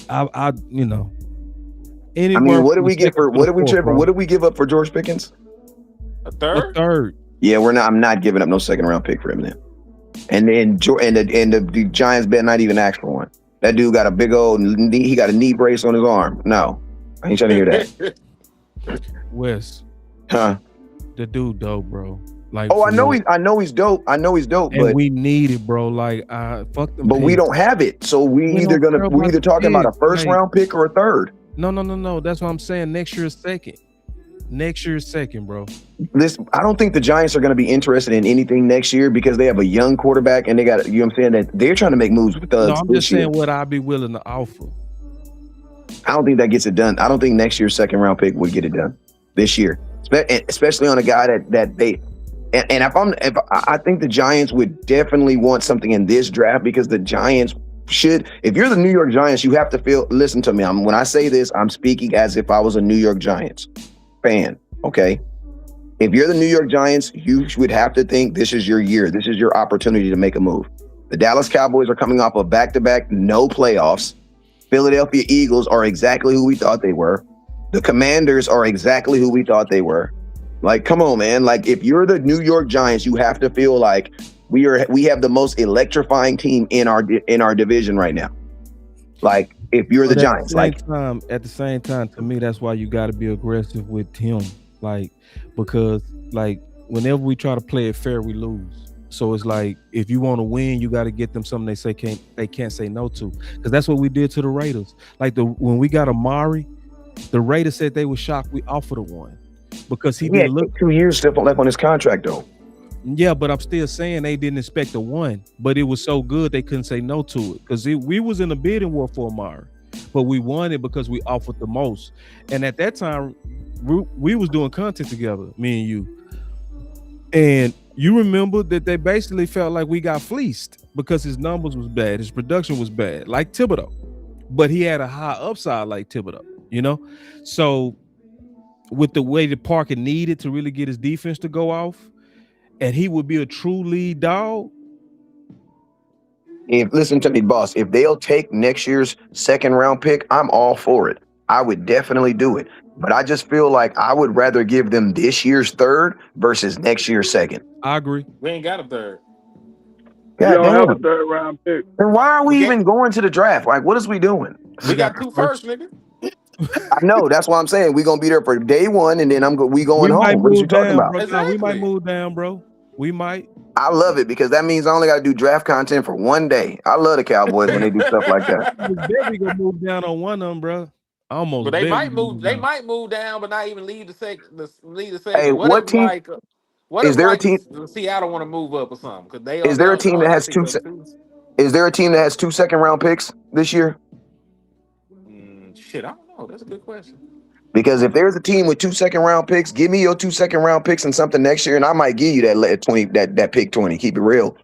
I what did we get for? What did we trip? What did we give up for George Pickens? A third. A third. Yeah, I'm not giving up no 2nd round pick for him then. And then the Giants bet not even ask for one. That dude got a big old knee. He got a knee brace on his arm. No, I ain't trying to hear that. Wes. Huh? The dude dope, bro. Like, I know he's dope. I know he's dope, and but we need it, bro. Like, fuck them. But we don't have it, so we're either talking about a first round pick or a third. No. That's what I'm saying. Next year's second. Next year's second, bro. I don't think the Giants are going to be interested in anything next year because they have a young quarterback and they got, you know what I'm saying, that they're trying to make moves with us. No, I'm just saying what I'd be willing to offer. I don't think that gets it done. I don't think next year's second round pick would get it done this year, especially on a guy that they. And if I think the Giants would definitely want something in this draft because the Giants should. If you're the New York Giants, you have to feel. Listen to me. When I say this, I'm speaking as if I was a New York Giants fan. Okay. If you're the New York Giants, you would have to think this is your year. This is your opportunity to make a move. The Dallas Cowboys are coming off of back-to-back no playoffs. Philadelphia Eagles are exactly who we thought they were. The Commanders are exactly who we thought they were. Like, come on, man. Like, if you're the New York Giants, you have to feel like we have the most electrifying team in our division right now. Like, if you're the Giants, at the same time, to me, that's why you got to be aggressive with him. Like, because like whenever we try to play it fair, we lose. So it's like if you want to win, you got to get them something they can't say no to. Because that's what we did to the Raiders. Like when we got Amari, the Raiders said they were shocked we offered a one. Because he didn't look 2 years still left on his contract though. Yeah, but I'm still saying they didn't expect a one, but it was so good they couldn't say no to it because we was in a bidding war for Amari, but we won it because we offered the most. And at that time, we was doing content together, me and you. And you remember that they basically felt like we got fleeced because his numbers was bad, his production was bad, like Thibodeau, but he had a high upside like Thibodeau, you know? So with the way that Parker needed to really get his defense to go off, and he would be a true lead dog. Listen to me, boss. If they'll take next year's second round pick, I'm all for it. I would definitely do it. But I just feel like I would rather give them this year's third versus next year's second. I agree. We ain't got a third. We don't have a third round pick. Then why are we even going to the draft? Like, what is we doing? We got 2 first, nigga. I know. That's why I'm saying we're gonna be there for day one, and then we going home. What are you talking about? Bro. Exactly. We might move down, bro. We might. I love it because that means I only got to do draft content for one day. I love the Cowboys when they do stuff like that. We gonna move down on one of them, bro. Almost. But they might move. They might move down, but not even leave the second. Hey, what team? What is if there a team? Seattle want to move up or something? Because they is there a team that has two? Is there a team that has 2 second round picks this year? Shit, I don't know. That's a good question. Because if there's a team with 2 second round picks, give me your 2 second round picks and something next year, and I might give you that 20, that pick 20. Keep it real.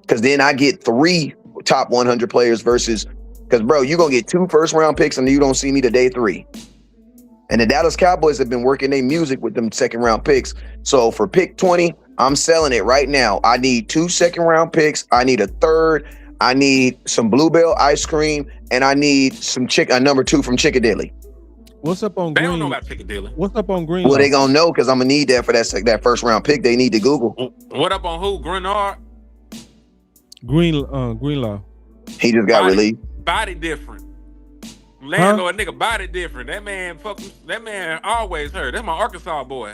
Because then I get 3 top 100 players versus. Because bro, you're gonna get 2 first round picks and you don't see me to day 3. And the Dallas Cowboys have been working their music with them second round picks. So for pick 20, I'm selling it right now. I need 2 second round picks. I need a third. I need some Bluebell ice cream, and I need some number 2 from Chickadilly. What's up on They Green? don't know about Piccadilly. What's up on Green? Well, they gonna know because I'm gonna need that for that first round pick. They need to Google. What up on who? Grenard? Greenlaw. He just got released. Body different. LandLord nigga body different. That man always hurt. That's my Arkansas boy.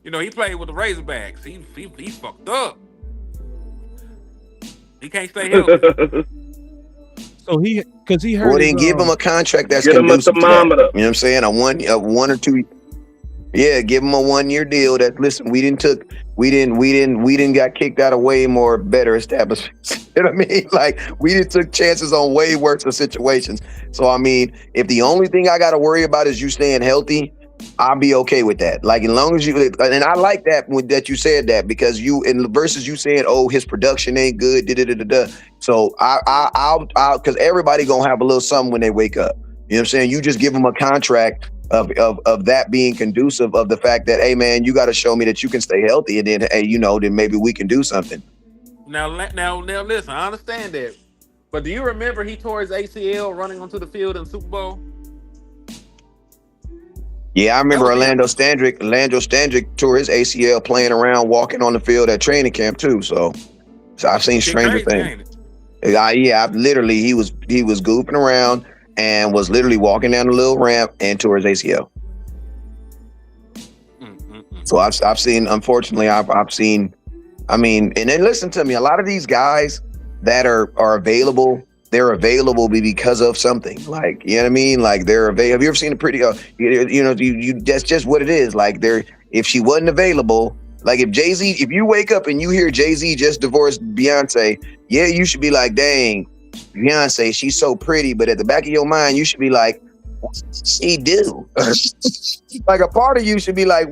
You know, he played with the Razorbacks. He fucked up. He can't stay healthy. So because he heard. Well, then give him a contract that's conducive to that. You know what I'm saying? A one or two. Yeah, give him a 1-year deal. That listen, we didn't got kicked out of way more better establishments. You know what I mean? Like we didn't took chances on way worse situations. So I mean, if the only thing I got to worry about is you staying healthy, I'll be okay with that. Like as long as you, and I like that that you said that because versus you saying, oh, his production ain't good. So I'll because everybody gonna have a little something when they wake up. You know what I'm saying? You just give them a contract of that being conducive of the fact that, hey man, you got to show me that you can stay healthy, and then hey, then maybe we can do something. Now listen, I understand that, but do you remember he tore his ACL running onto the field in the Super Bowl? Yeah, I remember Orlando Standrick tore his ACL playing around, walking on the field at training camp too. So I've seen stranger things. Yeah, literally, he was goofing around and was literally walking down the little ramp and tore his ACL. So I've seen, unfortunately, I've seen. I mean, and then listen to me. A lot of these guys that are available, they're available because of something. Like, you know what I mean? Like they're available. Have you ever seen a pretty? You that's just what it is. Like if she wasn't available, like if Jay-Z, if you wake up and you hear Jay-Z just divorced Beyonce, yeah, you should be like, dang, Beyonce, she's so pretty. But at the back of your mind, you should be like, what did she do? Like a part of you should be like,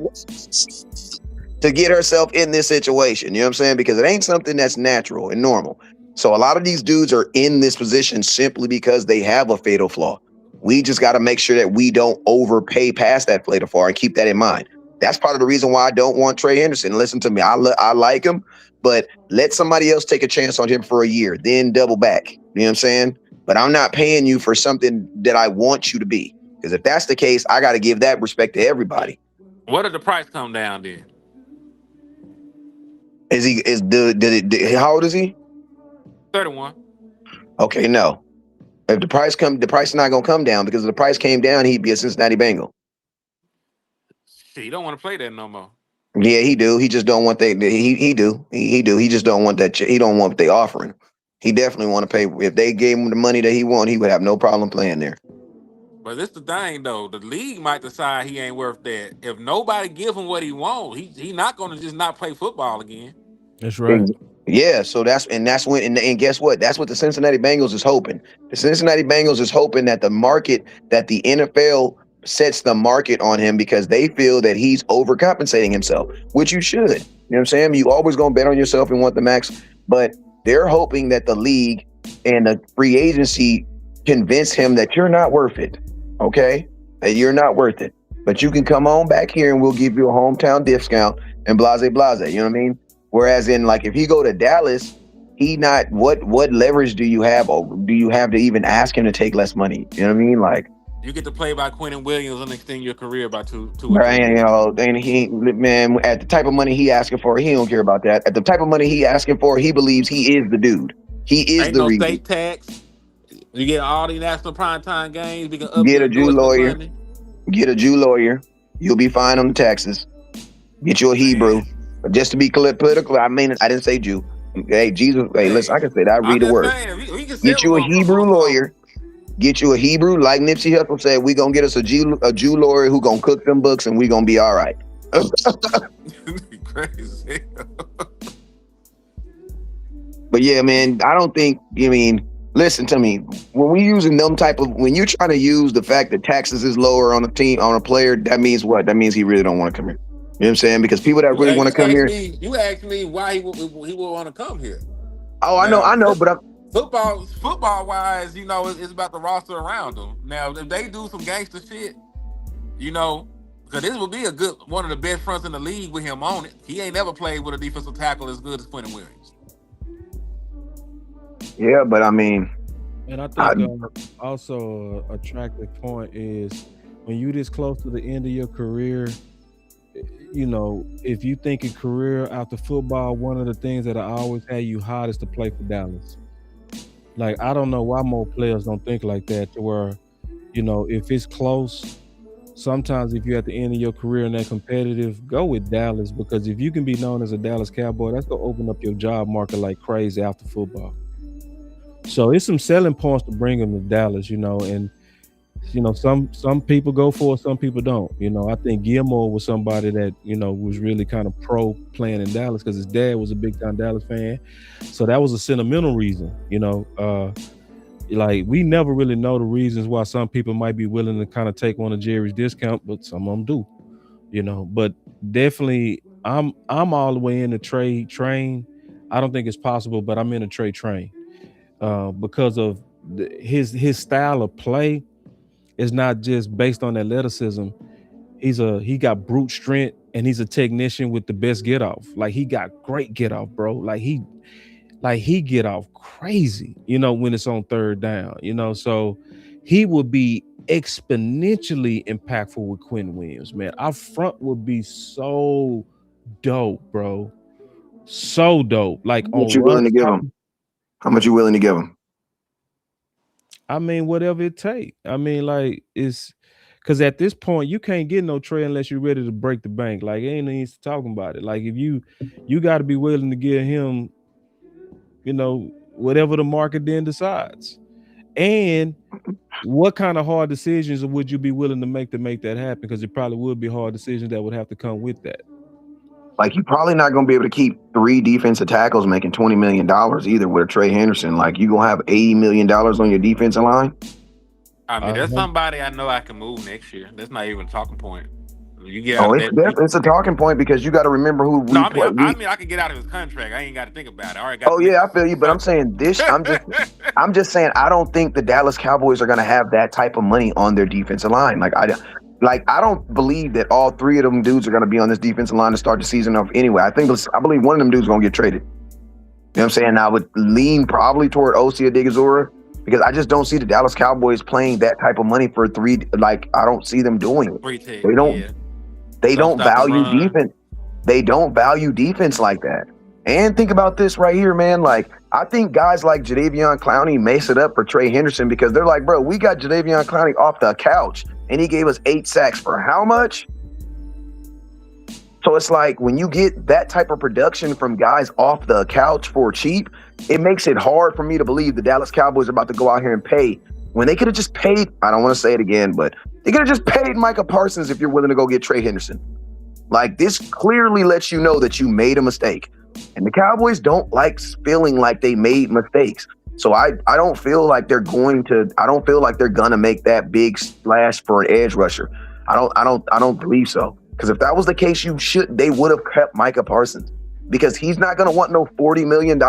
to get herself in this situation, you know what I'm saying? Because it ain't something that's natural and normal. So a lot of these dudes are in this position simply because they have a fatal flaw. We just got to make sure that we don't overpay past that fatal flaw and keep that in mind. That's part of the reason why I don't want Trey Henderson. Listen to me, I like him, but let somebody else take a chance on him for a year, then double back. You know what I'm saying? But I'm not paying you for something that I want you to be. Because if that's the case, I got to give that respect to everybody. What did the price come down then? How old is he? 31. Okay, no. If the price is not gonna come down, because if the price came down, he'd be a Cincinnati Bengal. Shit, he don't want to play that no more. Yeah, he do. He just don't want he do. He just don't want that. He don't want what they offering. He definitely want to pay. If they gave him the money that he want, he would have no problem playing there. But this the thing though, the league might decide he ain't worth that. If nobody give him what he wants, he not gonna just not play football again. That's right. Yeah, so that's when and guess what? That's what the Cincinnati Bengals is hoping. The Cincinnati Bengals is hoping that the NFL sets the market on him because they feel that he's overcompensating himself, which you should. You know what I'm saying? You always gonna bet on yourself and want the max, but they're hoping that the league and the free agency convince him that you're not worth it. Okay? That you're not worth it. But you can come on back here and we'll give you a hometown discount and blase. You know what I mean? Whereas in like if he go to Dallas, what leverage do you have? Or do you have to even ask him to take less money? You know what I mean? Like you get to play by Quentin Williams and extend your career by two. Right, you know, and he, man, at the type of money he asking for, he don't care about that. At the type of money he asking for, he believes he is the dude. He is ain't the no reason. state tax. You get all the national primetime games. We can Get a Jew lawyer. Get a Jew lawyer. You'll be fine on the taxes. Get you a Hebrew. Just to be political, I mean, I didn't say Jew. Hey, Jesus. Hey, listen, I can say that. I read the word. Get you a Hebrew lawyer. Get you a Hebrew, like Nipsey Hussle said. We gonna get us a Jew lawyer who gonna cook them books, and we gonna be all right. Crazy. But yeah, man, I don't think. I mean, listen to me. When you're trying to use the fact that taxes is lower on a team, on a player, that means what? That means he really don't want to come here. You know what I'm saying? Because people that really want to come here. You asked me why he would want to come here. Oh, I know, but football wise, you know, it's about the roster around them. Now, if they do some gangster shit, you know, because this would be one of the best fronts in the league with him on it. He ain't never played with a defensive tackle as good as Quentin Williams. Yeah, but I mean, and I think also an attractive point is when you this close to the end of your career. You know, if you think a career after football, one of the things that I always had you hot is to play for Dallas. Like, I don't know why more players don't think like that, to where, you know, if it's close, sometimes if you're at the end of your career and they're competitive, go with Dallas, because if you can be known as a Dallas Cowboy, that's going to open up your job market like crazy after football. So it's some selling points to bring them to Dallas, you know, and you know, some people go for it, some people don't. You know, I think Gilmore was somebody that, you know, was really kind of pro playing in Dallas because his dad was a big time Dallas fan. So that was a sentimental reason, you know. Like, we never really know the reasons why some people might be willing to kind of take one of Jerry's discount, but some of them do, you know. But definitely, I'm all the way in the trade train. I don't think it's possible, but I'm in a trade train because of his style of play. Is not just based on athleticism. He got brute strength, and he's a technician with the best get off. Like, he got great get off, bro. Like he get off crazy, you know, when it's on third down, you know. So he would be exponentially impactful with Quentin Williams, man. Our front would be so dope, bro. So dope. Like, how much you willing to give him? How much you willing to give him? I mean, whatever it takes. I mean, like, it's Because at this point, you can't get no trade unless you're ready to break the bank. Like, ain't no use talking about it. Like, if you got to be willing to give him, whatever the market then decides. And what kind of hard decisions would you be willing to make that happen? Because it probably would be hard decisions that would have to come with that. Like, you're probably not going to be able to keep 3 defensive tackles making $20 million either with Trey Henderson. Like, you going to have $80 million on your defensive line? I mean, there's somebody I know I can move next year. That's not even a talking point. You get it's a talking point because you got to remember who we play. I mean, I can get out of his contract. I ain't got to think about it. I already got. I feel you, but I'm saying this. I'm just saying I don't think the Dallas Cowboys are going to have that type of money on their defensive line. I don't believe that all 3 of them dudes are going to be on this defensive line to start the season off anyway. I believe one of them dudes is going to get traded. You know what I'm saying? I would lean probably toward Osia Odigizora because I just don't see the Dallas Cowboys playing that type of money for 3. Like, I don't see them doing it. They don't. Yeah. They don't value defense. They don't value defense like that. And think about this right here, man. Like, I think guys like Jadeveon Clowney mace it up for Trey Henderson because they're like, bro, we got Jadeveon Clowney off the couch and he gave us 8 sacks for how much? So it's like when you get that type of production from guys off the couch for cheap, it makes it hard for me to believe the Dallas Cowboys are about to go out here and pay when they could have just paid. I don't want to say it again, but they could have just paid Micah Parsons if you're willing to go get Trey Henderson. Like, this clearly lets you know that you made a mistake. And the Cowboys don't like feeling like they made mistakes. So I don't feel like they're going to make that big splash for an edge rusher. I don't believe so. Because if that was the case, they would have kept Micah Parsons. Because he's not going to want no $40 million.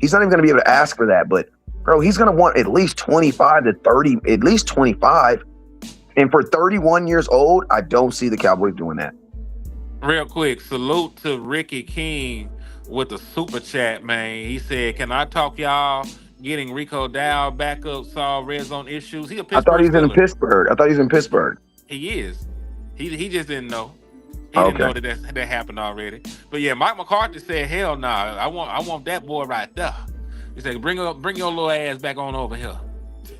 He's not even going to be able to ask for that. But bro, he's going to want at least 25 to 30, at least 25. And for 31 years old, I don't see the Cowboys doing that. Real quick, salute to Ricky King with the super chat, man. He said, can I talk y'all getting Rico Dow back up, solve red zone issues? He a Pittsburgh I thought he was in Pittsburgh. He is. He just didn't know. He didn't know that happened already. But yeah, Mike McCarthy said, hell no, I want that boy right there. He said, bring your little ass back on over here.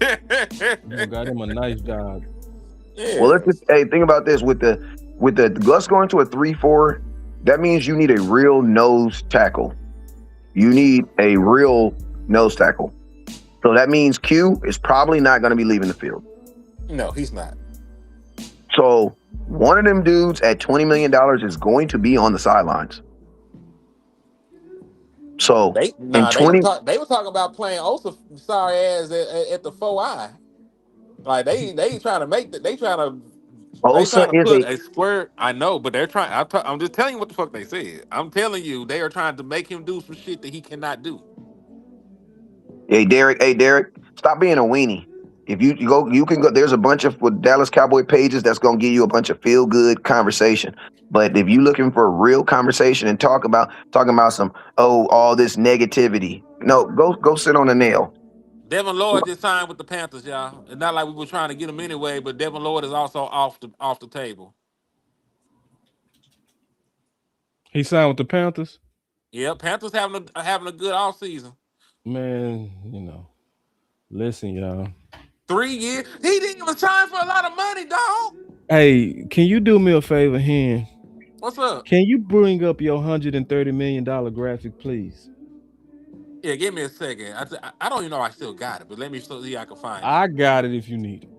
Got him a nice job. Yeah. Well, think about this with the us going to a 3-4. That means you need a real nose tackle. You need a real nose tackle. So that means Q is probably not going to be leaving the field. No, he's not. So one of them dudes at $20 million is going to be on the sidelines. So they were talking about playing Osa sorry ass at the 4i. Like they trying to make they trying to put a square. I know, but they're trying. I'm just telling you what the fuck they said. I'm telling you, they are trying to make him do some shit that he cannot do. Hey Derek, stop being a weenie. If you can go. There's a bunch of Dallas Cowboy pages that's gonna give you a bunch of feel good conversation. But if you're looking for a real conversation and talking about some all this negativity, no, go sit on a nail. Devin Lloyd just signed with the Panthers, y'all. It's not like we were trying to get him anyway, but Devin Lloyd is also off the table. He signed with the Panthers? Yeah, Panthers having a good offseason. Man, listen, y'all. 3 years. He didn't even sign for a lot of money, dog. Hey, can you do me a favor, Hen? What's up? Can you bring up your $130 million graphic, please? Yeah, give me a second. I don't even know if I still got it, but let me see if I can find it. I got it if you need it.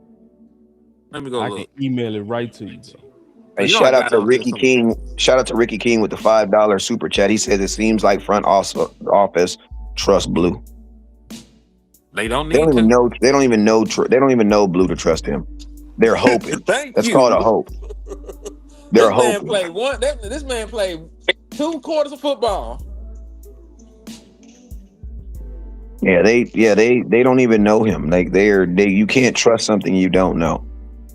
Let me go look. I can email it right to you. Hey, shout out to Ricky King. Shout out to Ricky King with the $5 super chat. He said it seems like front office trust Blue. They don't need They don't even know Blue to trust him. They're hoping. That's called a hope. They're hoping. This man played 2 quarters of football. Yeah, they don't even know him. Like you can't trust something you don't know.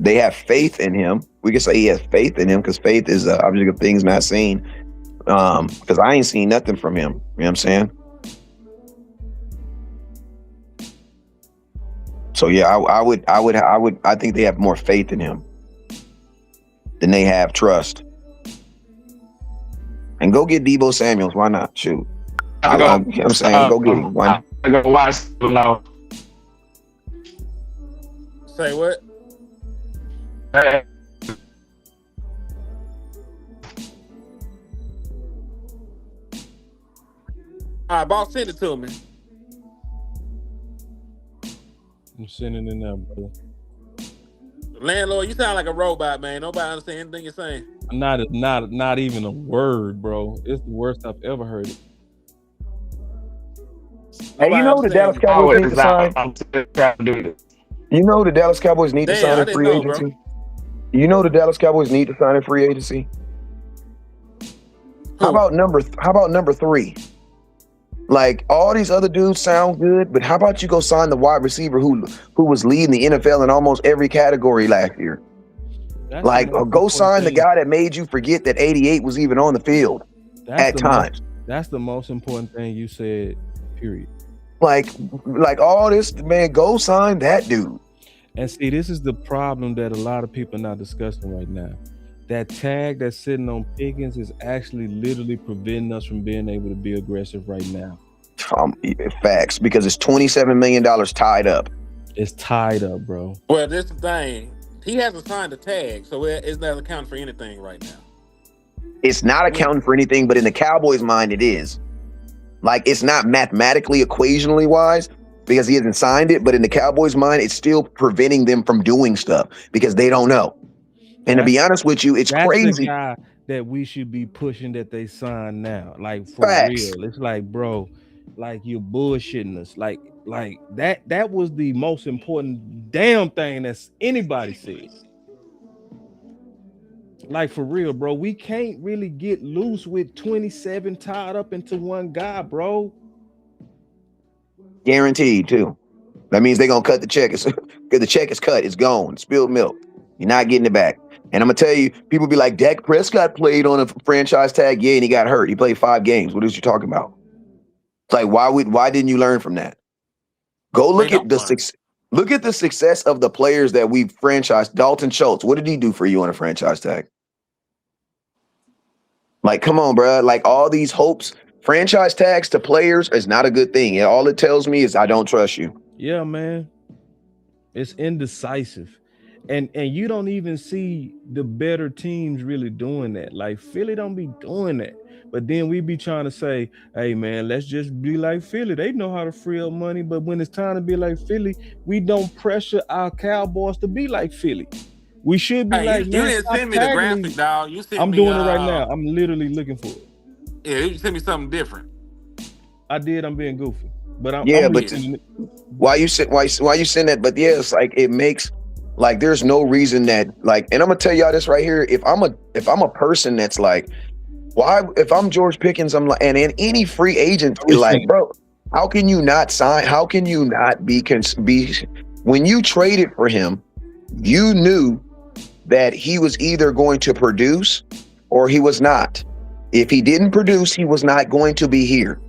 They have faith in him. We can say he has faith in him because faith is obviously of things not seen. Because I ain't seen nothing from him. You know what I'm saying? So yeah, I think they have more faith in him than they have trust. And go get Deebo Samuels. Why not? Shoot. You know what I'm saying? Go get him. Why not? I go watch now. Say what? All right, boss, send it to me. I'm sending it now, bro. Landlord, you sound like a robot, man. Nobody understand anything you're saying. Not even a word, bro. It's the worst I've ever heard it. Hey, you know the Dallas Cowboys need to sign? I'm still trying to do this. You know the Dallas Cowboys need to sign a free agency? Bro. You know the Dallas Cowboys need to sign a free agency? How about number 3? Like, all these other dudes sound good, but how about you go sign the wide receiver who was leading the NFL in almost every category last year? Go sign the guy that made you forget that 88 was even on the field at times. That's the most important thing you said, period. Like all this, man, go sign that dude. And see, this is the problem that a lot of people are not discussing right now. That tag that's sitting on Pickens is actually literally preventing us from being able to be aggressive right now. Facts, because it's $27 million tied up. It's tied up, bro. Well, this is the thing. He hasn't signed a tag, so it's not accounting for anything right now. It's not accounting for anything, but in the Cowboys' mind, it is. Like, it's not mathematically, equationally wise, because he hasn't signed it, but in the Cowboys' mind, it's still preventing them from doing stuff because they don't know. And to be honest with you, it's crazy. The guy that we should be pushing that they sign now. Like, for real. It's like, bro, like, you're bullshitting us. Like that was the most important damn thing that's anybody said. Like, for real, bro. We can't really get loose with 27 tied up into one guy, bro. Guaranteed, too. That means they're going to cut the check. Because the check is cut. It's gone. Spilled milk. You're not getting it back. And I'm going to tell you, people be like, Dak Prescott played on a franchise tag. Yeah, and he got hurt. He played 5 games. What is you talking about? It's like, why didn't you learn from that? Go look at the success of the players that we franchised. Dalton Schultz, what did he do for you on a franchise tag? Like, come on, bro. Like, all these hopes, franchise tags to players is not a good thing. And all it tells me is I don't trust you. Yeah, man. It's indecisive. And you don't even see the better teams really doing that. Like, Philly don't be doing that. But then we be trying to say, hey, man, let's just be like Philly. They know how to free up money. But when it's time to be like Philly, we don't pressure our Cowboys to be like Philly. We should be like, you didn't send me the graphic, dog. You sent I'm doing it right now. I'm literally looking for it. Yeah, you sent me something different. I did. I'm being goofy. But why you send that? But yeah, it's like it makes like there's no reason that like, and I'm gonna tell y'all this right here. If I'm a person that's like, why? If I'm George Pickens, I'm like, and any free agent is like, bro, how can you not sign? How can you not be when you traded for him? You knew that he was either going to produce or he was not. If he didn't produce, he was not going to be here.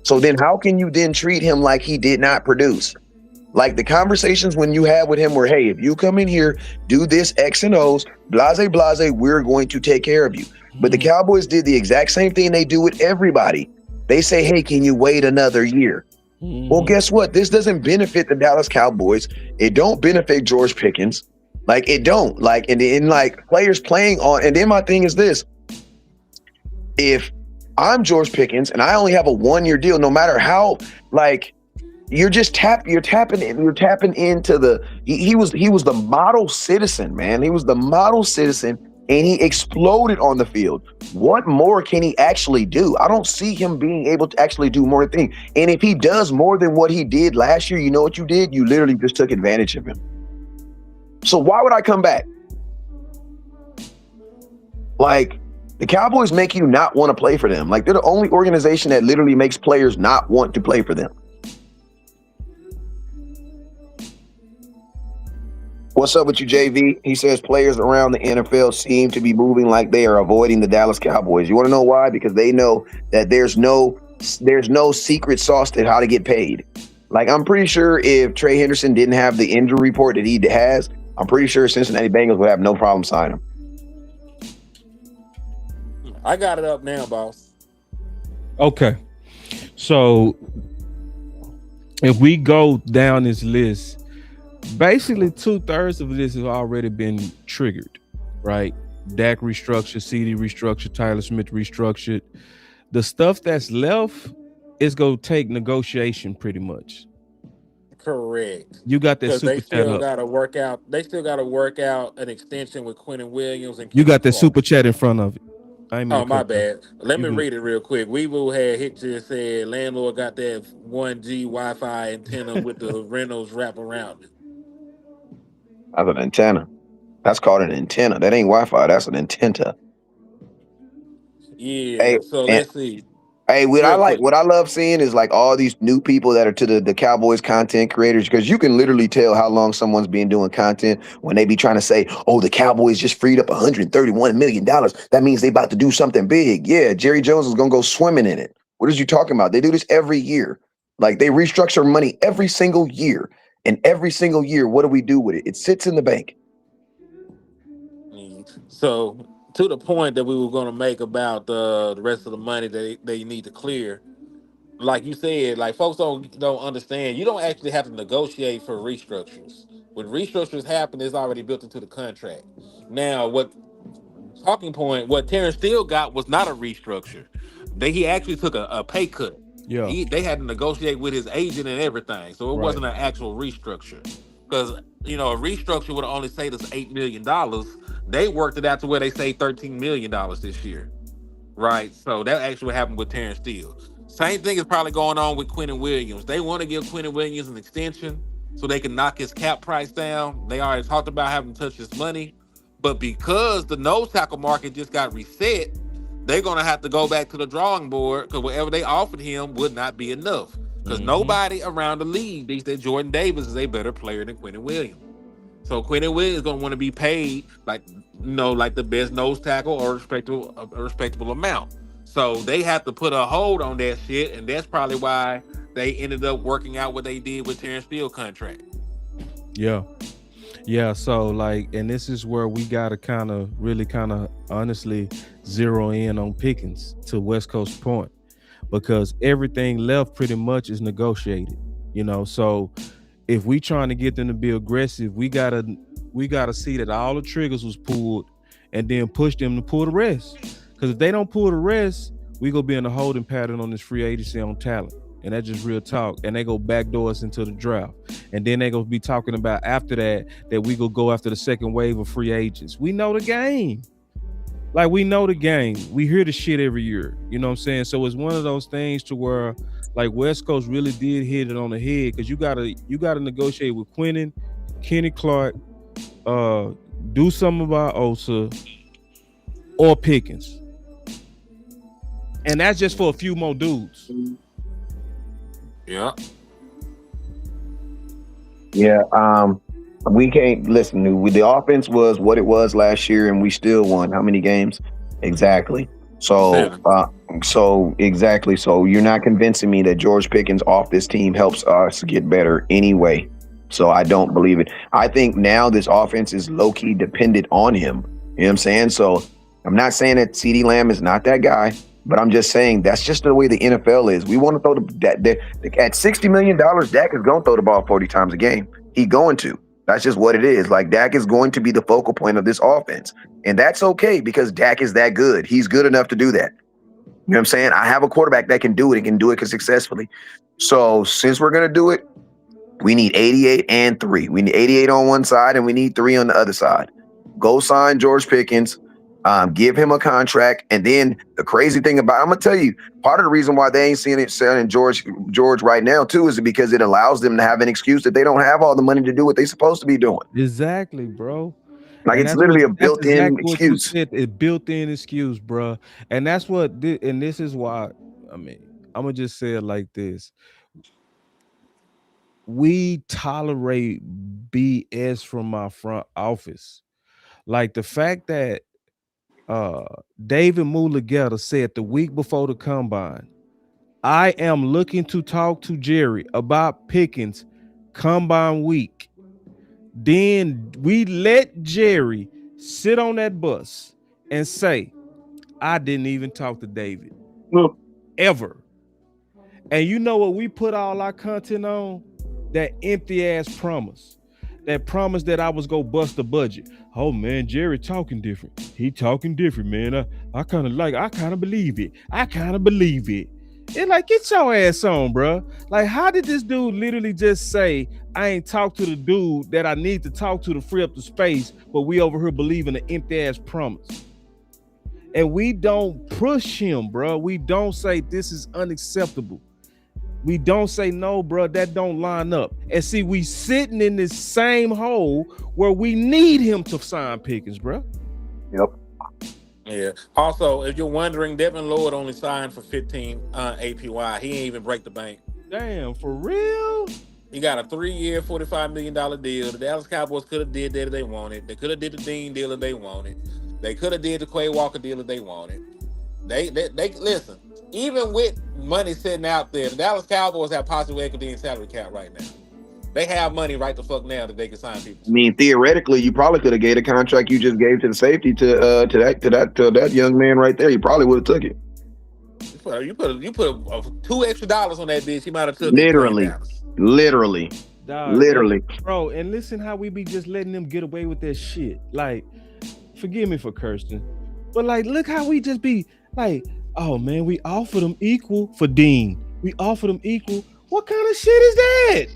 So then how can you then treat him like he did not produce? Like the conversations when you had with him were, hey, if you come in here, do this X and O's, blase, blase, we're going to take care of you. But the Cowboys did the exact same thing they do with everybody. They say, hey, can you wait another year? Well, guess what? This doesn't benefit the Dallas Cowboys. It don't benefit George Pickens. Like, it don't. Like, and in like players playing on, and then my thing is this. If I'm George Pickens and I only have a 1-year deal, no matter how, like, you're tapping into the, he was the model citizen, man. He was the model citizen and he exploded on the field. What more can he actually do? I don't see him being able to actually do more things. And if he does more than what he did last year, you know what you did? You literally just took advantage of him. So why would I come back? Like, the Cowboys make you not want to play for them. Like, they're the only organization that literally makes players not want to play for them. What's up with you, JV? He says players around the NFL seem to be moving like they are avoiding the Dallas Cowboys. You want to know why? Because they know that there's no secret sauce to how to get paid. Like, I'm pretty sure if Trey Henderson didn't have the injury report that he has, I'm pretty sure Cincinnati Bengals would have no problem signing him. I got it up now, boss. Okay. So if we go down this list Basically, 2/3 of this has already been triggered, right? Dak restructured, CD restructured, Tyler Smith restructured. The stuff that's left is gonna take negotiation pretty much. Correct. You got that Because they super chat still up. got to work out. They still got to work out an extension with Quentin Williams and You Kenny got that Clark. super chat in front of it. I ain't mean to Oh, my cut you. bad. Let You me good. read it real quick. Weeble had hit you and said landlord got that 1G Wi-Fi antenna with the Reynolds wrap around it. That's an antenna. That's called an antenna. That ain't Wi-Fi. That's an antenna. Hey, Yeah. So and let's see. hey, Real quick. what I love seeing is like all these new people that are to the Cowboys content creators, because you can literally tell how long someone's been doing content when they be trying to say, "Oh, the Cowboys just freed up $131 million. That means they about to do something big." Yeah, Jerry Jones is gonna go swimming in it. What is you talking about? They do this every year. Like they restructure money every single year, and every single year, what do we do with it? It sits in the bank. So to the point that we were going to make about the rest of the money that they need to clear, like you said, like folks don't understand. You don't actually have to negotiate for restructures. When restructures happen, it's already built into the contract. Now, what Terrence Steele got was not a restructure. He actually took a pay cut. Yeah, They had to negotiate with his agent and everything, so it right. wasn't an actual restructure. Because a restructure would only save us $8 million. They worked it out to where they saved $13 million this year. Right. So that actually happened with Terrence Steele. Same thing is probably going on with Quentin Williams. They want to give Quentin Williams an extension so they can knock his cap price down. They already talked about having to touch his money. But because the nose tackle market just got reset, they're going to have to go back to the drawing board because whatever they offered him would not be enough. Because Mm-hmm. nobody around the league thinks that Jordan Davis is a better player than Quentin Williams. So Quentin Williams is going to want to be paid like the best nose tackle or a respectable amount. So they have to put a hold on that shit, and that's probably why they ended up working out what they did with Terrence Steele contract. Yeah. Yeah. So like, and this is where we gotta really honestly zero in on Pickens to West Coast point, because everything left pretty much is negotiated. So if we trying to get them to be aggressive, we gotta see that all the triggers was pulled and then push them to pull the rest. Because if they don't pull the rest, we gonna be in a holding pattern on this free agency on talent. And that's just real talk. And they go backdoor us into the draft. And then they gonna be talking about after that we go after the second wave of free agents. We know the game. Like we know the game. We hear the shit every year. You know what I'm saying? So it's one of those things to where like West Coast really did hit it on the head, because you gotta negotiate with Quentin, Kenny Clark, do something about Osa or Pickens. And that's just for a few more dudes. Yeah. Yeah. We can't listen. The offense was what it was last year, and we still won. How many games? Exactly. So, 7. exactly. So you're not convincing me that George Pickens off this team helps us get better anyway. So I don't believe it. I think now this offense is low key dependent on him. You know what I'm saying? So I'm not saying that CeeDee Lamb is not that guy, but I'm just saying that's just the way the NFL is. We want to throw at $60 million, Dak is going to throw the ball 40 times a game. He's going to. That's just what it is. Like Dak is going to be the focal point of this offense. And that's okay because Dak is that good. He's good enough to do that. You know what I'm saying? I have a quarterback that can do it and can do it successfully. So since we're going to do it, we need 88 and 3. We need 88 on one side and we need 3 on the other side. Go sign George Pickens, give him a contract. And then the crazy thing about, I'm going to tell you, part of the reason why they ain't seeing it selling George right now too is because it allows them to have an excuse that they don't have all the money to do what they're supposed to be doing. Exactly, bro. Like And it's literally a that's built-in exactly what you excuse. said. A built-in excuse, bro. And that's what. And this is why. I mean, I'm gonna just say it like this: we tolerate BS from our front office. Like the fact that David Mulugeta said the week before the combine, "I am looking to talk to Jerry about Pickens combine week." Then we let Jerry sit on that bus and say, "I didn't even talk to David ever." And you know what we put all our content on? That empty ass promise. that promised that I was gonna bust the budget. Oh man, Jerry talking different. He talking different, man. I kind of believe it. I kind of believe it. And like, get your ass on, bro. Like, how did this dude literally just say, I ain't talked to the dude that I need to talk to free up the space, but we over here believing an empty ass promise? And we don't push him, bro. We don't say this is unacceptable. We don't say no, bro, that don't line up. And see, we sitting in this same hole where we need him to sign Pickens, bro. Yep. Yeah. Also, if you're wondering, LandLord only signed for 15 APY. He ain't even break the bank. Damn, for real? He got a 3-year, $45 million deal. The Dallas Cowboys could have did that if they wanted. They could have did the Dean deal if they wanted. They could have did the Quay Walker deal if they wanted. They listen. Even with money sitting out there, the Dallas Cowboys have positive equity in salary cap right now. They have money right the fuck now that they can sign people. I mean, theoretically, you probably could have gave a contract you just gave to the safety to that young man right there. You probably would have took it. You put $2 extra on that bitch. He might have took literally. Dog, bro. And listen, how we be just letting them get away with that shit. Like, forgive me for cursing, but like, look how we just be like, oh man, we offered them equal for Dean. We offered them equal. What kind of shit is that?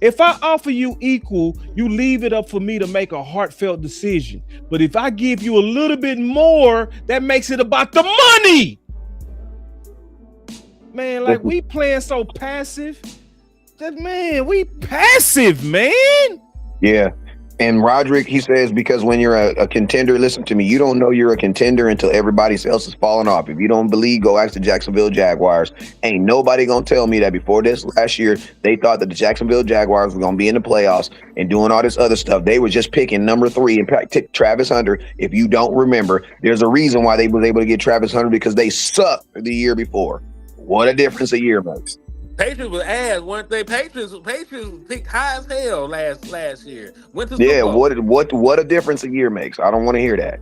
If I offer you equal, you leave it up for me to make a heartfelt decision. But if I give you a little bit more, that makes it about the money. Man, like, we playing so passive. We passive, man. Yeah. And Roderick, he says, because when you're a contender, listen to me, you don't know you're a contender until everybody else is falling off. If you don't believe, go ask the Jacksonville Jaguars. Ain't nobody gonna tell me that before this last year, they thought that the Jacksonville Jaguars were gonna be in the playoffs and doing all this other stuff. They were just picking number 3 and pick Travis Hunter. If you don't remember, there's a reason why they was able to get Travis Hunter, because they sucked the year before. What a difference a year makes. Patriots was ass, weren't they? Patriots picked high as hell last year. Went to yeah, Super Bowl. what a difference a year makes. I don't want to hear that.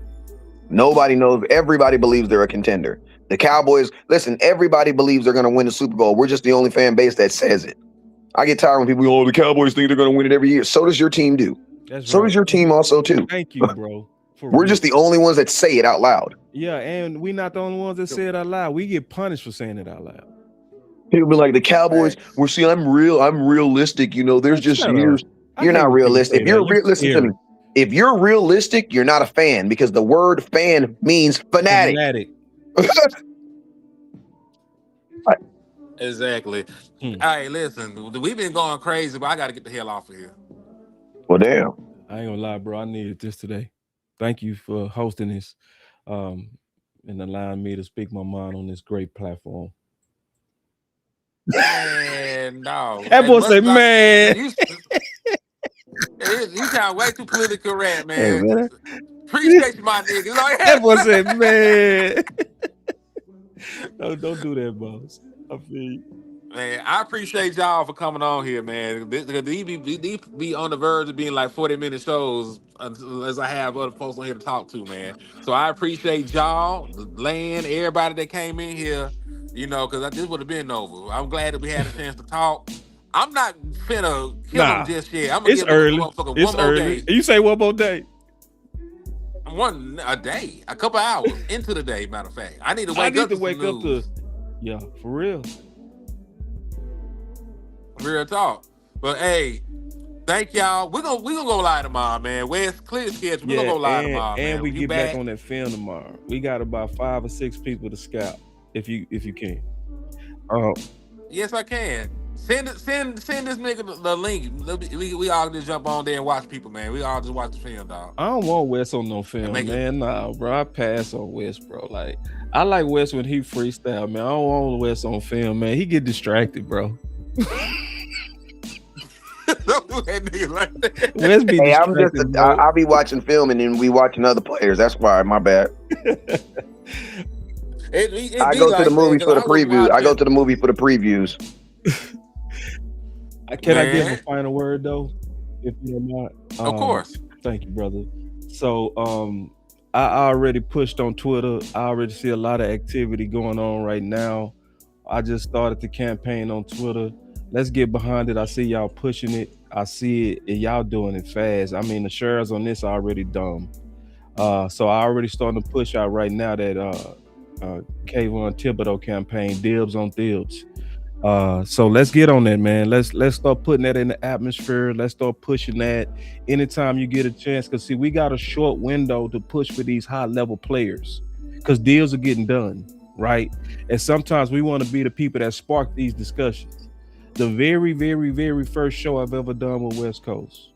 Nobody knows. Everybody believes they're a contender. The Cowboys, listen, everybody believes they're going to win the Super Bowl. We're just the only fan base that says it. I get tired when people go, the Cowboys think they're going to win it every year. So does your team do. So does your team also too. Thank you, bro. We're just the only ones that say it out loud. Yeah, and we're not the only ones that say it out loud. We get punished for saying it out loud. People be like, the Cowboys, I'm realistic. You know, there's just years. You're not realistic. Listen to me. If you're realistic, you're not a fan, because the word fan means fanatic. Exactly. All right, listen, we've been going crazy, but I got to get the hell off of here. Well, damn. I ain't gonna lie, bro. I needed this today. Thank you for hosting this and allowing me to speak my mind on this great platform. Man, no. That boy said, man. You sound way too politically correct, man. Hey, man. Appreciate you, my nigga. Like, that boy said, man. No, don't do that, boss. I feel you. Man, I appreciate y'all for coming on here, man. These be on the verge of being like 40-minute shows as I have other folks on here to talk to, man. So I appreciate y'all, Land, everybody that came in here, you know, because this would have been over. I'm glad that we had a chance to talk. I'm not finna kill them just yet. I'm gonna give early. It's one early. more day. You say one more day? A day, a couple hours into the day. Matter of fact, I need to wake up to. Yeah, for real. Real talk. But hey, thank y'all. We're gonna go live tomorrow, man. Where's clear schedule? We're gonna go live tomorrow, man. And we get back on that film tomorrow. We got about 5 or 6 people to scout if you can. Yes, I can. Send this nigga the link. We all just jump on there and watch people, man. We all just watch the film, dog. I don't want Wes on no film, man. Nah, bro. I pass on Wes, bro. Like, I like Wes when he freestyle, man. I don't want Wes on film, man. He get distracted, bro. Don't do that nigga like that. Wes be distracted, I'll be watching film and then we watching other players. That's why, my bad. I go to the movie for the preview. I go to the movie for the previews. Can I give a final word though, if you don't mind? Of course. Thank you, brother. So I already pushed on Twitter. I already see a lot of activity going on right now. I just started the campaign on Twitter. Let's get behind it. I see y'all pushing it. I see it, and y'all doing it fast. I mean, the shares on this are already dumb. So I already starting to push out right now that Kayvon Thibodeau campaign, dibs on Thibs. So let's get on that, man. Let's start putting that in the atmosphere. Let's start pushing that anytime you get a chance. Cause see, we got a short window to push for these high level players, cause deals are getting done, right? And sometimes we want to be the people that spark these discussions. The very, very, very first show I've ever done with West Coast,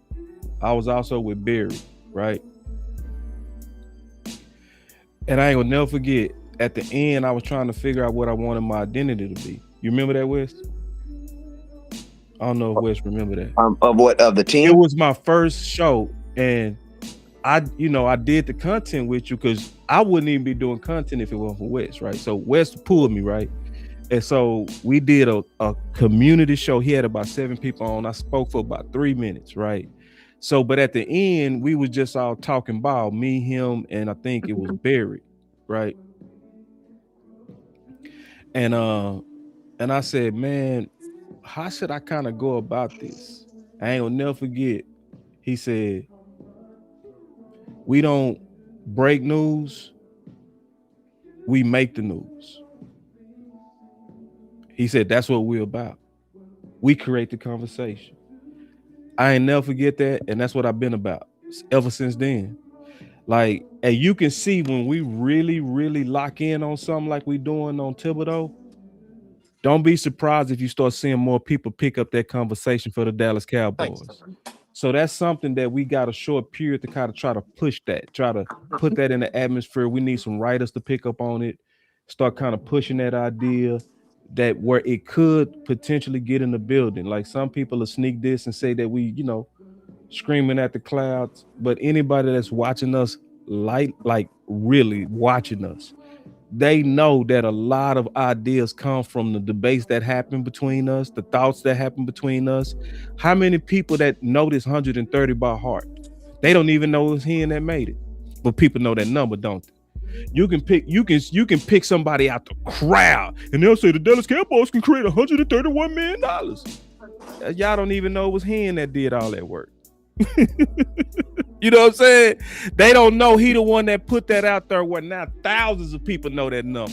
I was also with Barry, right? And I ain't gonna never forget, at the end, I was trying to figure out what I wanted my identity to be. You remember that, West? I don't know if West remember that. Of what? Of the team? It was my first show, and I did the content with you because I wouldn't even be doing content if it wasn't for West, right? So West pulled me, right? And so we did a community show. He had about 7 people on. I spoke for about 3 minutes, right? So, but at the end, we was just all talking about me, him, and I think it was Barry, right? And I said, man, how should I kind of go about this? I ain't gonna never forget. He said, we don't break news, we make the news. He said, that's what we're about. We create the conversation. I ain't never forget that, and that's what I've been about ever since then. Like, and you can see when we really, really lock in on something like we doing on Thibodeau, don't be surprised if you start seeing more people pick up that conversation for the Dallas Cowboys. So that's something that we got a short period to kind of try to push that, try to put that in the atmosphere. We need some writers to pick up on it, start kind of pushing that idea that where it could potentially get in the building. Like some people will sneak this and say that we, screaming at the clouds, but anybody that's watching us, like really watching us, they know that a lot of ideas come from the debates that happen between us, the thoughts that happen between us. How many people that know this 130 by heart? They don't even know it was him that made it, but people know that number, don't they? You can pick somebody out the crowd, and they'll say the Dallas Cowboys can create $131 million. Y'all don't even know it was him that did all that work. You know what I'm saying? They don't know he the one that put that out there where now thousands of people know that number.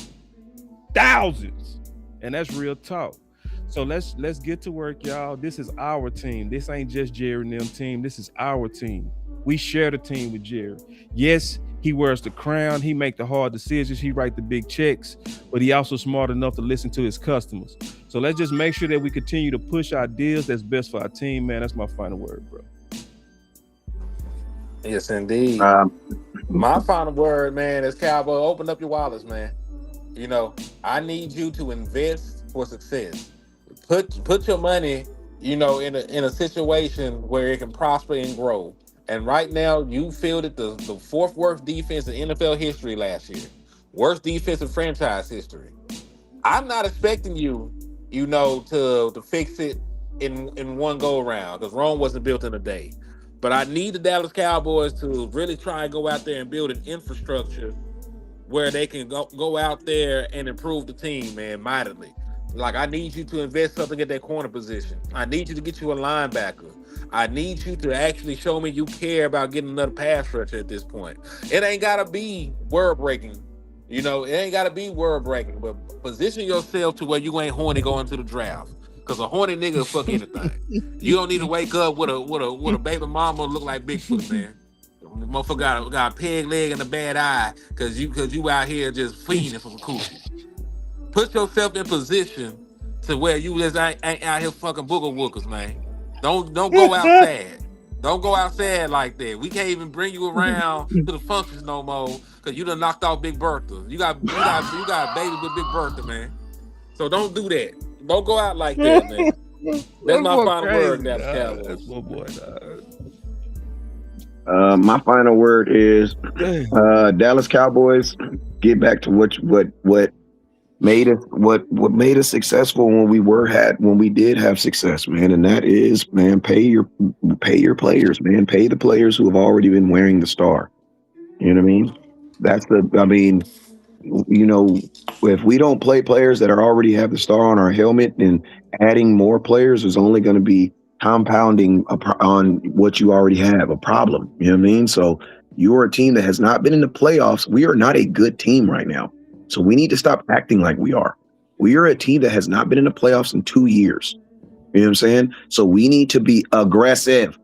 Thousands. And that's real talk. So let's get to work, y'all. This is our team. This ain't just Jerry and them team. This is our team. We share the team with Jerry. Yes, he wears the crown. He make the hard decisions. He write the big checks, but he also smart enough to listen to his customers. So let's just make sure that we continue to push ideas that's best for our team, man. That's my final word, bro. Yes, indeed. My final word, man, is Cowboy, open up your wallets, man. I need you to invest for success. Put your money, in a situation where it can prosper and grow. And right now, you fielded the 4th worst defense in NFL history last year. Worst defense in franchise history. I'm not expecting you, to fix it in one go around, because Rome wasn't built in a day. But I need the Dallas Cowboys to really try and go out there and build an infrastructure where they can go out there and improve the team, man, mightily. Like, I need you to invest something at that corner position. I need you to get you a linebacker. I need you to actually show me you care about getting another pass rusher at this point. It ain't got to be word-breaking. It ain't got to be word-breaking, but position yourself to where you ain't horny going to the draft. Because a horny nigga will fuck anything. You don't need to wake up with a baby mama look like Bigfoot, man. Motherfucker got a peg leg and a bad eye because you out here just fiending for some coochie. Put yourself in position to where you just ain't out here fucking booger wookers, man. Don't go out sad. Don't go out sad like that. We can't even bring you around to the functions no more because you done knocked off Big Bertha. You got a baby with Big Bertha, man. So don't do that. Don't go out like that, man. That's my final word, Dallas Cowboys. That's my boy, my final word is Dallas Cowboys. Get back to what made us successful when we did have success, man. And that is, man, pay your players, man. Pay the players who have already been wearing the star. You know what I mean? If we don't play players that already have the star on our helmet, and adding more players is only going to be compounding on what you already have, a problem. You know what I mean? So you're a team that has not been in the playoffs. We are not a good team right now. So we need to stop acting like we are. We are a team that has not been in the playoffs in 2 years. You know what I'm saying? So we need to be aggressive.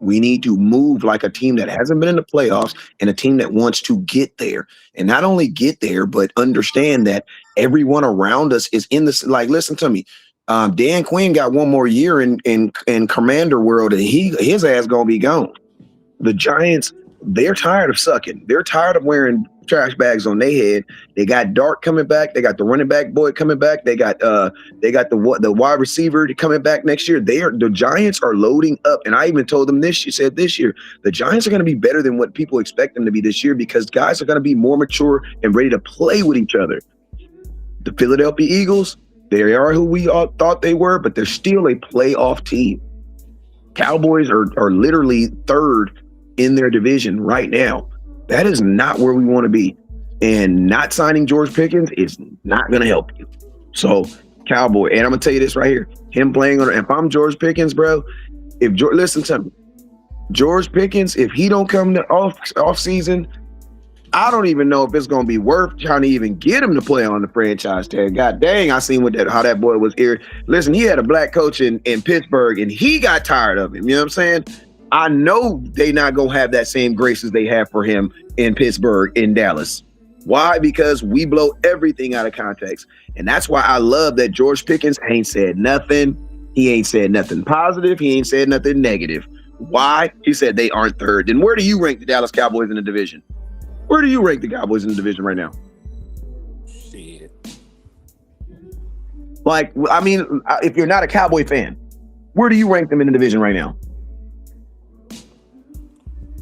We need to move like a team that hasn't been in the playoffs and a team that wants to get there. And not only get there, but understand that everyone around us is in this. Like, listen to me. Dan Quinn got one more year in Commander World, and his ass gonna be gone. The Giants, they're tired of sucking. They're tired of wearing trash bags on their head. They got Dart coming back. They got the running back boy coming back. They got the wide receiver coming back next year. The Giants are loading up. And I even told them this year the Giants are going to be better than what people expect them to be this year because guys are going to be more mature and ready to play with each other. The Philadelphia Eagles, they are who we all thought they were, but they're still a playoff team. Cowboys are literally third in their division right now. That is not where we want to be. And not signing George Pickens is not going to help you. So, Cowboy, and I'm going to tell you this right here. Him playing on, if I'm George Pickens, bro, listen to me. George Pickens, if he don't come to off season, I don't even know if it's going to be worth trying to even get him to play on the franchise tag. God dang, I seen how that boy was here. Listen, he had a black coach in Pittsburgh, and he got tired of him. You know what I'm saying? I know they not going to have that same grace as they have for him in Pittsburgh, in Dallas. Why? Because we blow everything out of context. And that's why I love that George Pickens ain't said nothing. He ain't said nothing positive. He ain't said nothing negative. Why? He said they aren't third. Then where do you rank the Dallas Cowboys in the division? Where do you rank the Cowboys in the division right now? Shit. Like, I mean, if you're not a Cowboy fan, where do you rank them in the division right now?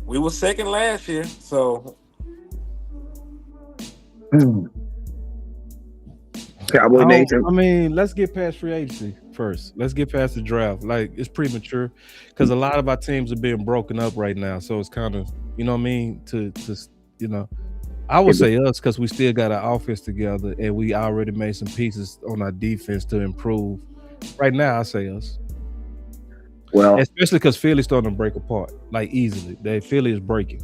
We were second last year, so Cowboy Nation. I mean, let's get past free agency first. Let's get past the draft. Like, it's premature because a lot of our teams are being broken up right now. So it's kind of, you know what I mean? I would say us because we still got our offense together and we already made some pieces on our defense to improve. Right now, I say us. Well, especially because Philly's starting to break apart like easily. Philly is breaking.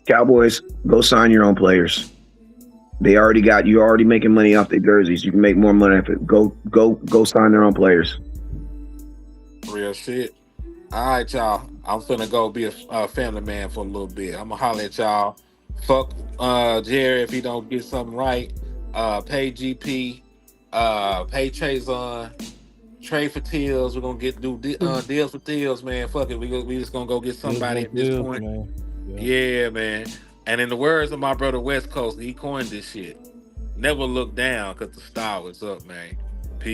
Cowboys, go sign your own players. You're already making money off their jerseys. You can make more money off it. Go sign their own players. Real shit. All right, y'all. I'm finna go be a family man for a little bit. I'm gonna holler at y'all. Fuck Jerry if he don't get something right. Pay GP. Pay Trayvon. Trade for Tills. We're gonna do deals for Tills, man. Fuck it. We just gonna go get somebody at this point. Man. Yeah, man. And in the words of my brother West Coast, he coined this shit. Never look down because the star was up, man.